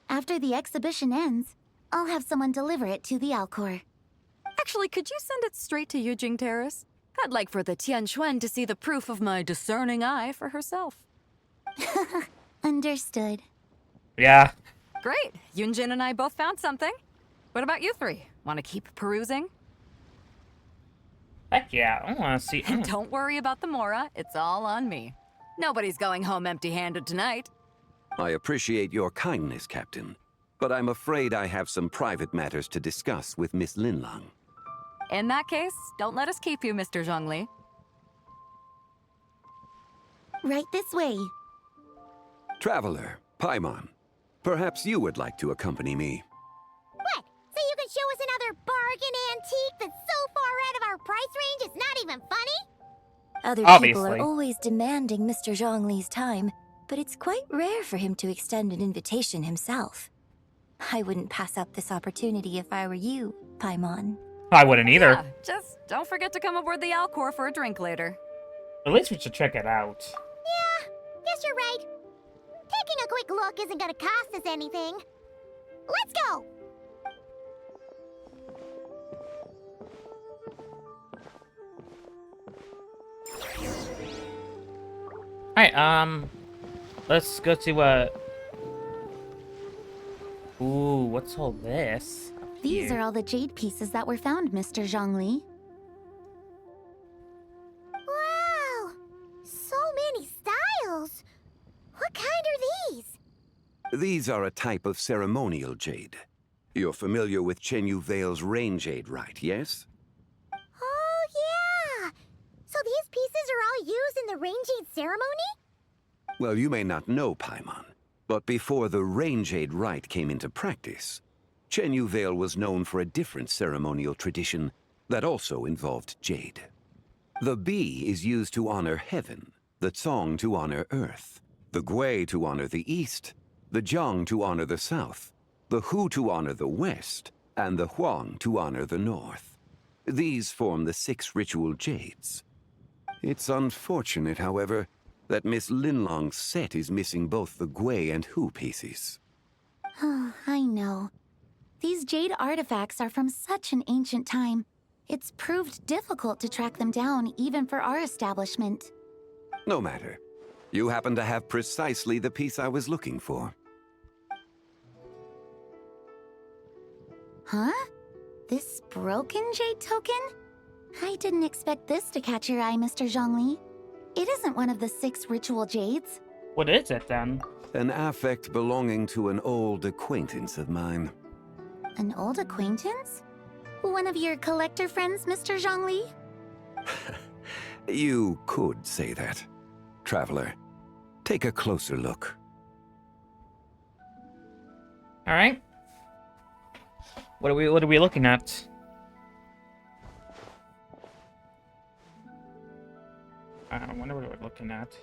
After the exhibition ends, I'll have someone deliver it to the Alcor. Actually, could you send it straight to Yujing Terrace? I'd like for the Tianquan to see the proof of my discerning eye for herself. Understood. Yeah. Great. Yunjin and I both found something. What about you three? Want to keep perusing? Heck yeah, I want to see. Don't worry about the Mora. It's all on me. Nobody's going home empty-handed tonight. I appreciate your kindness, Captain, but I'm afraid I have some private matters to discuss with Miss Linlong. In that case, don't let us keep you, Mr. Zhongli. Right this way. Traveler, Paimon, perhaps you would like to accompany me. What? So you can show us another bargain antique that's so far out of our price range it's not even funny? Other people are always demanding Mr. Zhongli's time, but it's quite rare for him to extend an invitation himself. I wouldn't pass up this opportunity if I were you, Paimon. I wouldn't either. Yeah, just don't forget to come aboard the Alcor for a drink later. At least we should check it out. Yeah, guess you're right. Taking a quick look isn't gonna cost us anything. Let's go! Alright, let's go to, ooh, what's all this? These are all the jade pieces that were found, Mr. Zhongli. Wow! So many styles! What kind are these? These are a type of ceremonial jade. You're familiar with Chenyu Vale's rain jade, right, yes? Oh, yeah! So these pieces are all used in the rain jade ceremony? Well, you may not know, Paimon, but before the rain jade rite came into practice, Chenyu Vale was known for a different ceremonial tradition that also involved jade. The bee is used to honor heaven, the Tsong to honor earth, the Gui to honor the east, the Jiang to honor the south, the Hu to honor the west, and the Huang to honor the north. These form the 6 ritual jades. It's unfortunate, however, that Miss Linlong's set is missing both the Gui and Hu pieces. Oh, I know. These jade artifacts are from such an ancient time. It's proved difficult to track them down, even for our establishment. No matter. You happen to have precisely the piece I was looking for. Huh? This broken jade token? I didn't expect this to catch your eye, Mr. Zhongli. It isn't one of the 6 ritual jades. What is it then? An affect belonging to an old acquaintance of mine. An old acquaintance? One of your collector friends, Mr. Zhongli? You could say that. Traveler, take a closer look. All right. What are we looking at? I wonder what we're looking at.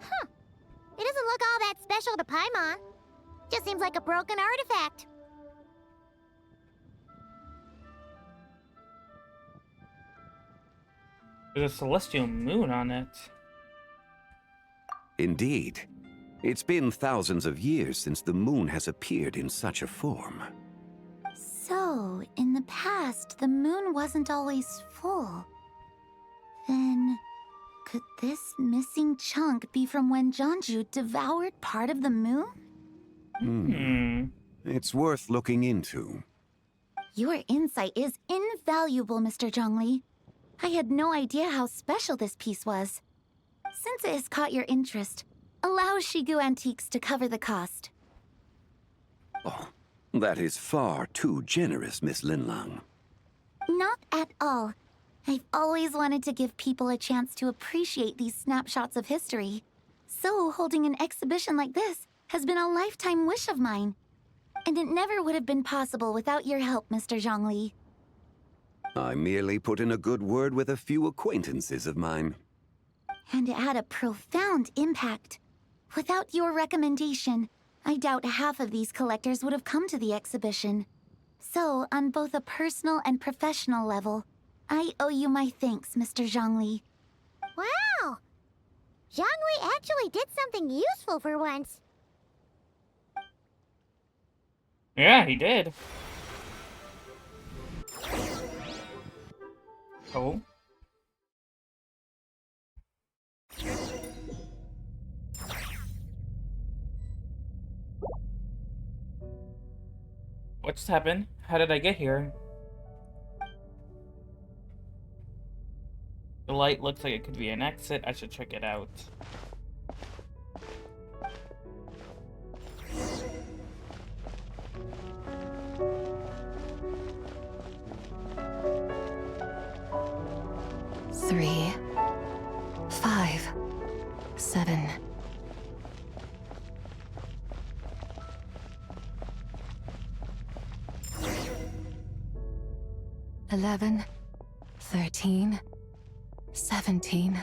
Huh. It doesn't look all that special to Paimon. Just seems like a broken artifact. There's a celestial moon on it. Indeed. It's been thousands of years since the moon has appeared in such a form. So, in the past, the moon wasn't always full. Then, could this missing chunk be from when Jeonju devoured part of the moon? It's worth looking into. Your insight is invaluable, Mr. Zhongli. I had no idea how special this piece was. Since it has caught your interest, allow Shigu Antiques to cover the cost. Oh, that is far too generous, Miss Linlang. Not at all. I've always wanted to give people a chance to appreciate these snapshots of history. So holding an exhibition like this has been a lifetime wish of mine. And it never would have been possible without your help, Mr. Zhongli. I merely put in a good word with a few acquaintances of mine. And it had a profound impact. Without your recommendation, I doubt half of these collectors would have come to the exhibition. So, on both a personal and professional level, I owe you my thanks, Mr. Zhongli. Wow! Zhongli actually did something useful for once. Yeah, he did. Oh. What just happened? How did I get here? The light looks like it could be an exit. I should check it out. Three, 5, 7. 11, 13, 17.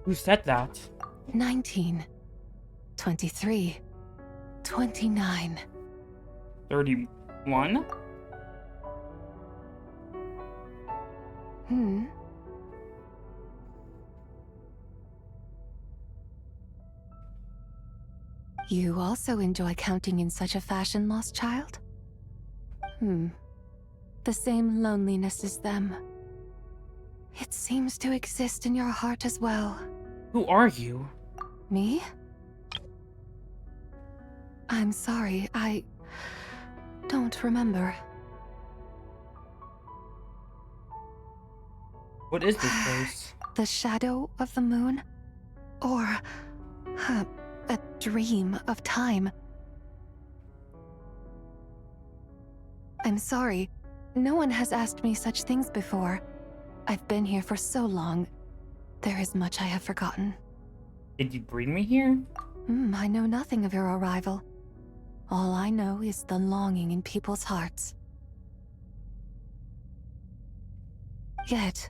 Who said that? 19, 23, 29. 31? You also enjoy counting in such a fashion, lost child? The same loneliness as them. It seems to exist in your heart as well. Who are you? Me? I'm sorry, I don't remember. What is this place? The shadow of the moon? Or a dream of time? I'm sorry. No one has asked me such things before. I've been here for so long. There is much I have forgotten. Did you bring me here? I know nothing of your arrival. All I know is the longing in people's hearts. Yet,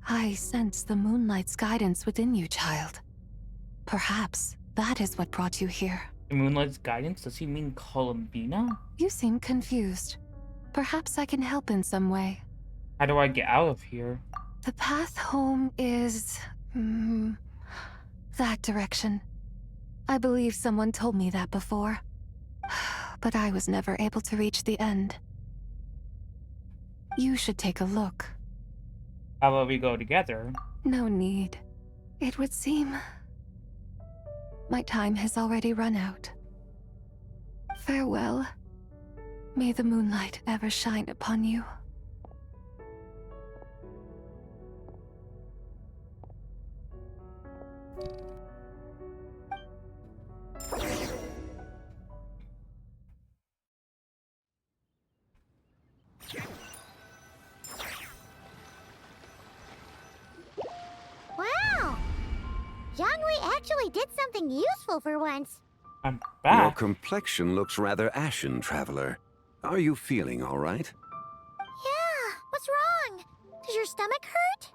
I sense the moonlight's guidance within you, child. Perhaps that is what brought you here. The moonlight's guidance? Does he mean Columbina? You seem confused. Perhaps I can help in some way. How do I get out of here? The path home is... that direction. I believe someone told me that before. But I was never able to reach the end. You should take a look. How about we go together? No need. It would seem... my time has already run out. Farewell. May the moonlight ever shine upon you. Wow! Zhongli actually did something useful for once. I'm Your back. complexion looks rather ashen, traveler. Are you feeling all right? Yeah, what's wrong? Does your stomach hurt?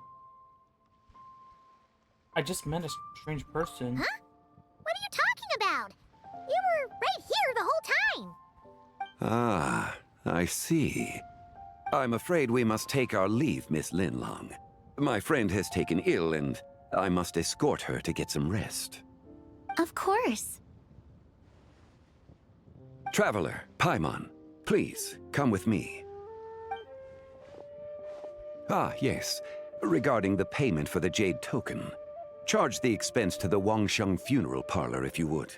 I just met a strange person. Huh? What are you talking about? You were right here the whole time. Ah, I see. I'm afraid we must take our leave, Miss Linlong. My friend has taken ill, and I must escort her to get some rest. Of course. Traveler, Paimon, please, come with me. Ah, yes. Regarding the payment for the Jade Token. Charge the expense to the Wangsheng Funeral Parlor if you would.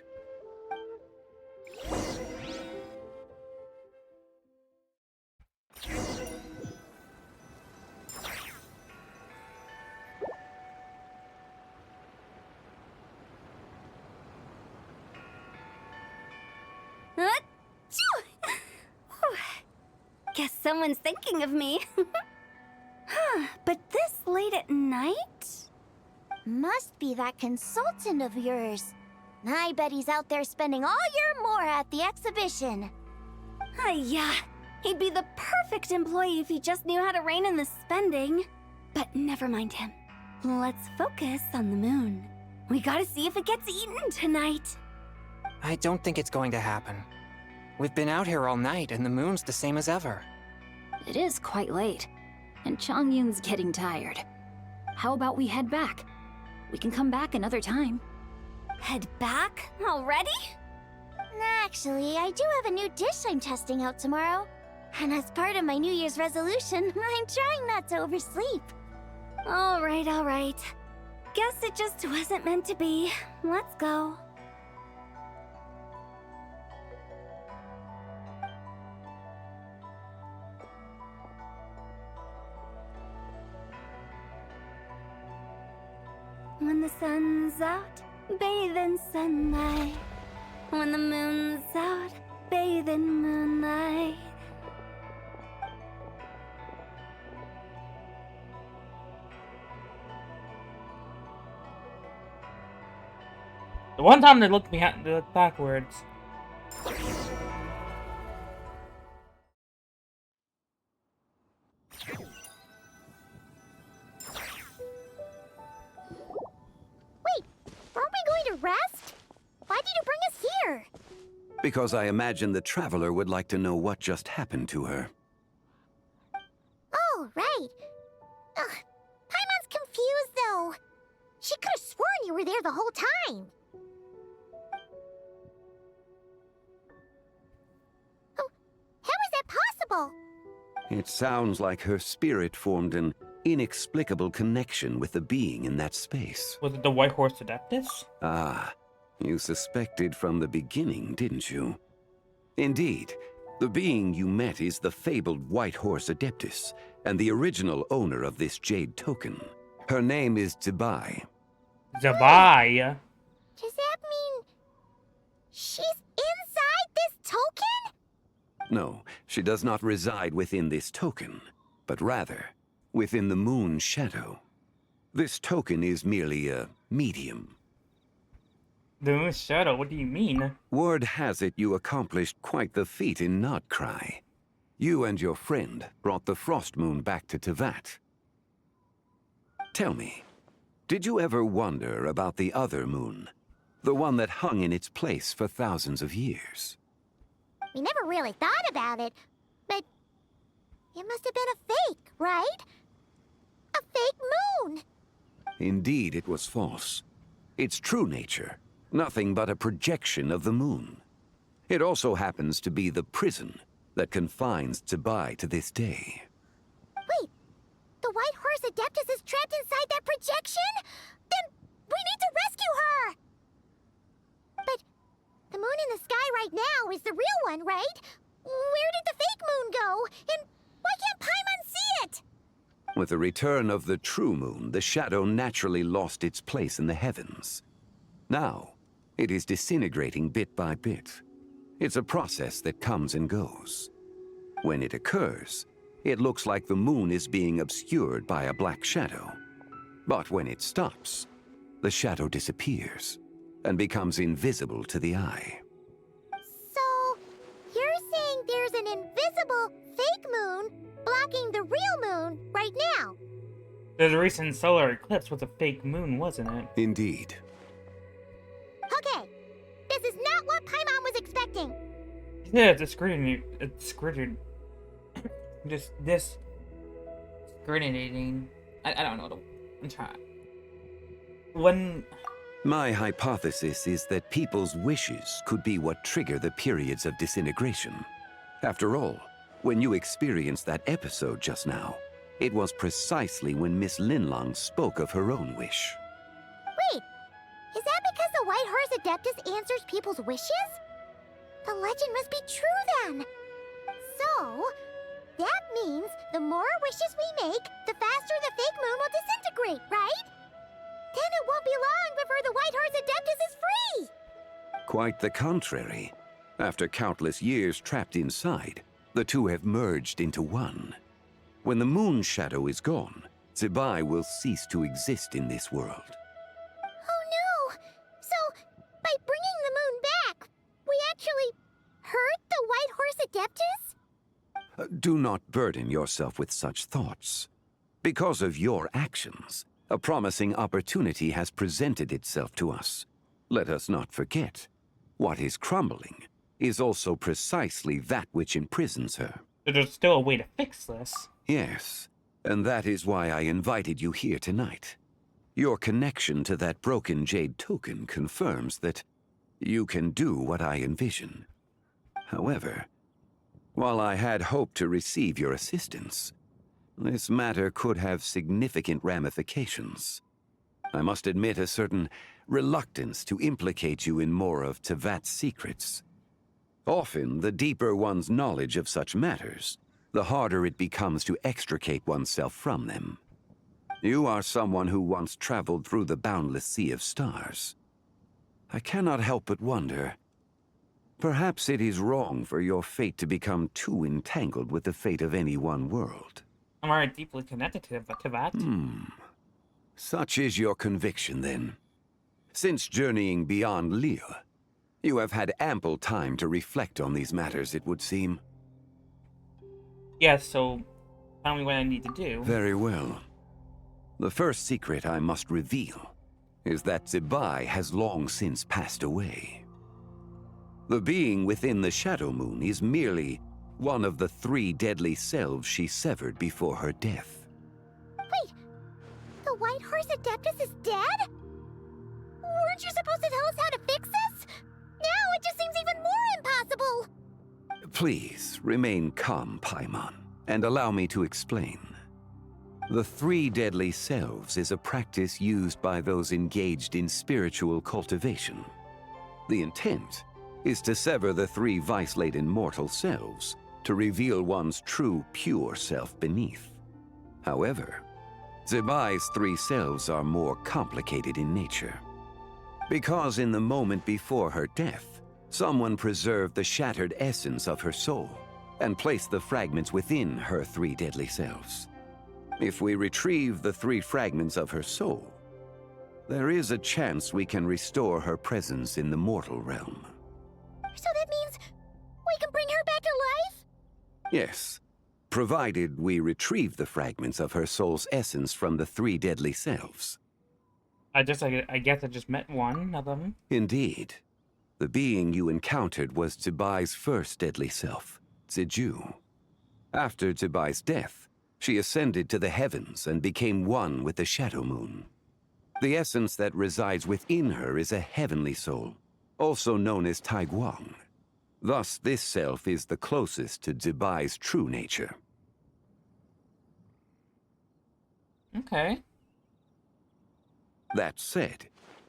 Guess someone's thinking of me. But this late at night? Must be that consultant of yours. I bet he's out there spending all year more at the exhibition. Yeah, he'd be the perfect employee if he just knew how to rein in the spending. But never mind him. Let's focus on the moon. We gotta see if it gets eaten tonight. I don't think it's going to happen. We've been out here all night, and the moon's the same as ever. It is quite late, and Chongyun's getting tired. How about we head back? We can come back another time. Head back? Already? Actually, I do have a new dish I'm testing out tomorrow. And as part of my New Year's resolution, I'm trying not to oversleep. All right. Guess it just wasn't meant to be. Let's go. When the sun's out, bathe in sunlight. When the moon's out, bathe in moonlight. The one time they looked backwards. because I imagine the Traveler would like to know what just happened to her. Oh, right. Ugh, Paimon's confused, though. She could have sworn you were there the whole time. Oh, how is that possible? It sounds like her spirit formed an inexplicable connection with the being in that space. Was it the White Horse Adeptus? Ah, you suspected from the beginning, didn't you? Indeed, the being you met is the fabled White Horse Adeptus, and the original owner of this jade token. Her name is Zibai. Zibai? Does that mean she's inside this token? No, she does not reside within this token, but rather within the moon shadow. This token is merely a medium. The moon shadow? What do you mean? Word has it you accomplished quite the feat in Notcry. You and your friend brought the Frost Moon back to Tevat. Tell me, did you ever wonder about the other moon? The one that hung in its place for thousands of years? We never really thought about it, but it must have been a fake, right? A fake moon! Indeed, it was false. Its true nature, nothing but a projection of the moon. It also happens to be the prison that confines Zibai to this day. Wait, the White Horse Adeptus is trapped inside that projection? Then we need to rescue her! But the moon in the sky right now is the real one, right? Where did the fake moon go? And why can't Paimon see it? With the return of the true moon, the shadow naturally lost its place in the heavens. Now, it is disintegrating bit by bit. It's a process that comes and goes. When it occurs, it looks like the moon is being obscured by a black shadow. But when it stops, the shadow disappears and becomes invisible to the eye. So, you're saying there's an invisible fake moon blocking the real moon right now? The recent solar eclipse was a fake moon, wasn't it? Indeed. Okay, this is not what Paimon was expecting. Yeah, it's discriminating. Discriminating. I don't know. I'm trying. When... My hypothesis is that people's wishes could be what trigger the periods of disintegration. After all, when you experienced that episode just now, it was precisely when Miss Linlong spoke of her own wish. Wait, is that because the White Horse Adeptus answers people's wishes? The legend must be true then. So, that means the more wishes we make, the faster the fake moon will disintegrate, right? Then it won't be long before the White Horse Adeptus is free! Quite the contrary. After countless years trapped inside, the two have merged into one. When the moon shadow is gone, Zibai will cease to exist in this world. Oh no! So, by bringing the moon back, we actually hurt the White Horse Adeptus? Do not burden yourself with such thoughts. Because of your actions, a promising opportunity has presented itself to us. Let us not forget, what is crumbling is also precisely that which imprisons her. There's still a way to fix this. Yes, and that is why I invited you here tonight. Your connection to that broken jade token confirms that you can do what I envision. However, while I had hoped to receive your assistance, this matter could have significant ramifications. I must admit a certain reluctance to implicate you in more of Tevat's secrets. Often, the deeper one's knowledge of such matters, the harder it becomes to extricate oneself from them. You are someone who once traveled through the boundless sea of stars. I cannot help but wonder, perhaps it is wrong for your fate to become too entangled with the fate of any one world. I'm already deeply connected to that. Such is your conviction, then. Since journeying beyond Liyue, you have had ample time to reflect on these matters, it would seem. Yes, so tell me what I need to do. Very well. The first secret I must reveal is that Zibai has long since passed away. The being within the Shadow Moon is merely one of the 3 deadly selves she severed before her death. Wait, the White Horse Adeptus is dead? Weren't you supposed to tell us how to fix this? Now it just seems even more impossible! Please, remain calm, Paimon, and allow me to explain. The 3 deadly selves is a practice used by those engaged in spiritual cultivation. The intent is to sever the 3 vice-laden mortal selves to reveal one's true, pure self beneath. However, Zebai's 3 selves are more complicated in nature. Because in the moment before her death, someone preserved the shattered essence of her soul and placed the fragments within her 3 deadly selves. If we retrieve the 3 fragments of her soul, there is a chance we can restore her presence in the mortal realm. So that means we can bring her back to life? Yes, provided we retrieve the fragments of her soul's essence from the 3 deadly selves. I guess I just met one of them. Indeed. The being you encountered was Zebai's first deadly self, Ziju. After Zebai's death, she ascended to the heavens and became one with the Shadow Moon. The essence that resides within her is a heavenly soul, also known as Taiguang. Thus, this self is the closest to Zebai's true nature. Okay. That said,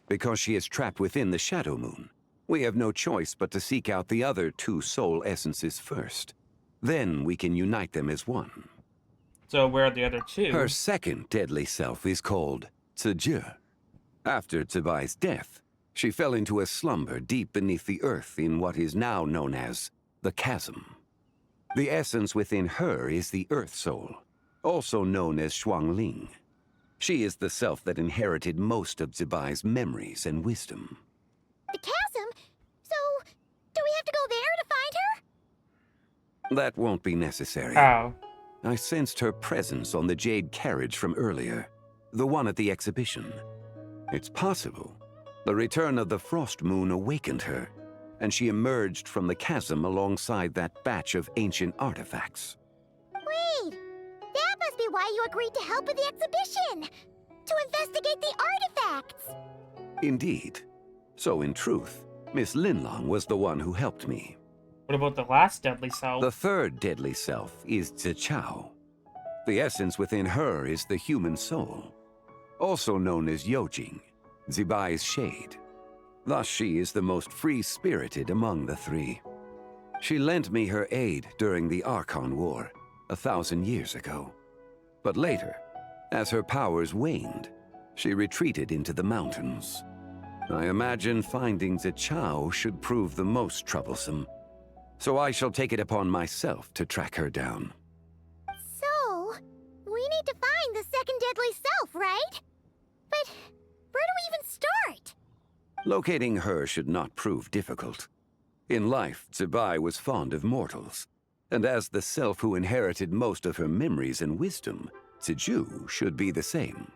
because she is trapped within the Shadow Moon, we have no choice but to seek out the other 2 soul essences first. Then we can unite them as one. So where are the other 2? Her second deadly self is called Ziju. After Zebai's death, she fell into a slumber deep beneath the earth in what is now known as the Chasm. The essence within her is the Earth Soul, also known as Xuangling. She is the self that inherited most of Zebai's memories and wisdom. The chasm? So, do we have to go there to find her? That won't be necessary. Oh. I sensed her presence on the jade carriage from earlier, the one at the exhibition. It's possible the return of the Frost Moon awakened her, and she emerged from the chasm alongside that batch of ancient artifacts. Wait, that must be why you agreed to help with the exhibition! To investigate the artifacts! Indeed. So in truth, Miss Linlong was the one who helped me. What about the last deadly self? The third deadly self is Zichao. The essence within her is the human soul, also known as Yojing, Zebai's shade. Thus she is the most free-spirited among the 3. She lent me her aid during the Archon War, 1,000 years ago. But later, as her powers waned, she retreated into the mountains. I imagine finding Zichao should prove the most troublesome, so I shall take it upon myself to track her down. So, we need to find the second deadly self, right? But where do we even start? Locating her should not prove difficult. In life, Zebai was fond of mortals, and as the self who inherited most of her memories and wisdom, Ziju should be the same.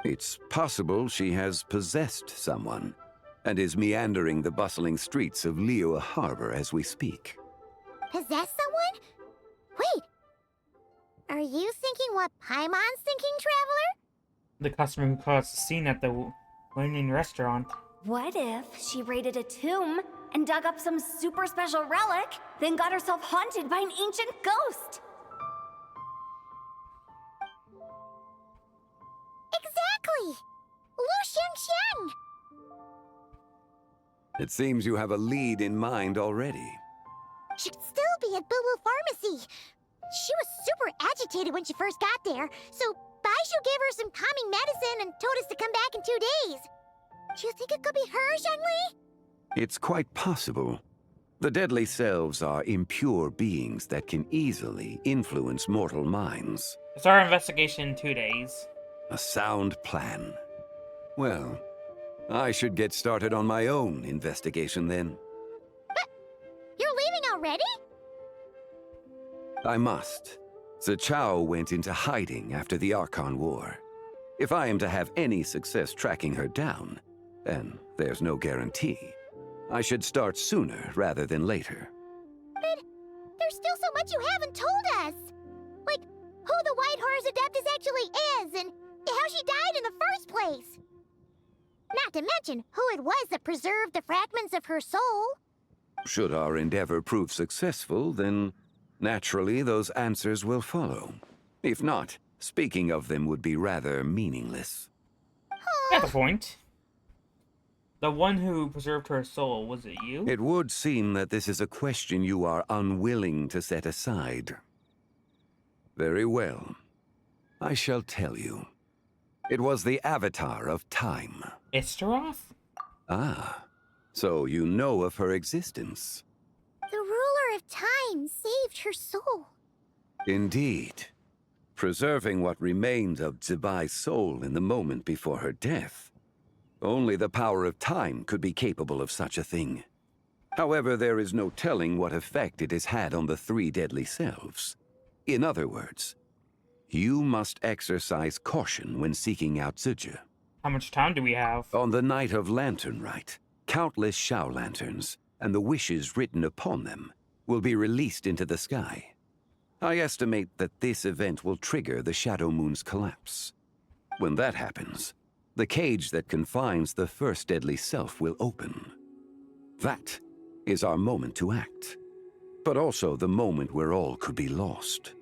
It's possible she has possessed someone, and is meandering the bustling streets of Liyue Harbor as we speak. Possess someone? Wait, are you thinking what Paimon's thinking, Traveler? The customer who caused the scene at the Winning restaurant. What if she raided a tomb and dug up some super special relic, then got herself haunted by an ancient ghost? Exactly! Lu Xiangxiang! It seems you have a lead in mind already. She'd still be at Boo Boo Pharmacy. She was super agitated when she first got there, so Baishu gave her some calming medicine and told us to come back in 2 days. Do you think it could be her, Zhongli? It's quite possible. The deadly selves are impure beings that can easily influence mortal minds. It's our investigation in 2 days. A sound plan. Well, I should get started on my own investigation then. But you're leaving already? I must. Zichao went into hiding after the Archon War. If I am to have any success tracking her down, and there's no guarantee, I should start sooner rather than later. But there's still so much you haven't told us. Like, who the White Horse Adeptus actually is, and how she died in the first place. Not to mention who it was that preserved the fragments of her soul. Should our endeavor prove successful, then naturally those answers will follow. If not, speaking of them would be rather meaningless. At the point. The one who preserved her soul, was it you? It would seem that this is a question you are unwilling to set aside. Very well. I shall tell you. It was the Avatar of Time. Istaroth? Ah, so you know of her existence. The ruler of time saved her soul. Indeed. Preserving what remained of Zibai's soul in the moment before her death. Only the power of time could be capable of such a thing. However, there is no telling what effect it has had on the three deadly selves. In other words, you must exercise caution when seeking out Zhuge. How much time do we have? On the night of Lantern Rite, countless Shao lanterns, and the wishes written upon them, will be released into the sky. I estimate that this event will trigger the Shadow Moon's collapse. When that happens, the cage that confines the first deadly self will open. That is our moment to act, but also the moment where all could be lost.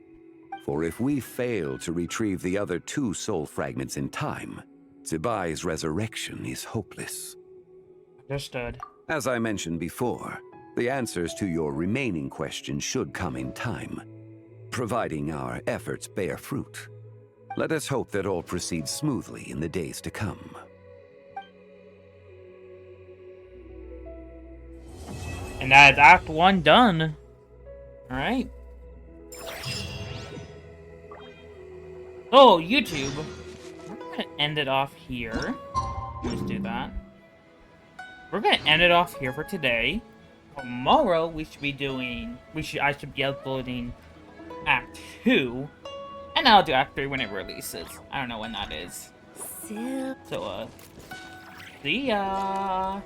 For if we fail to retrieve the other two soul fragments in time, Zibai's resurrection is hopeless. Understood. As I mentioned before, the answers to your remaining questions should come in time, providing our efforts bear fruit. Let us hope that all proceeds smoothly in the days to come. And that's Act 1 done. Alright. So, YouTube, we're gonna end it off here. Let's do that. We're gonna end it off here for today. Tomorrow, we should be doing... I should be uploading Act 2. And I'll do Act 3 when it releases. I don't know when that is. So, see ya!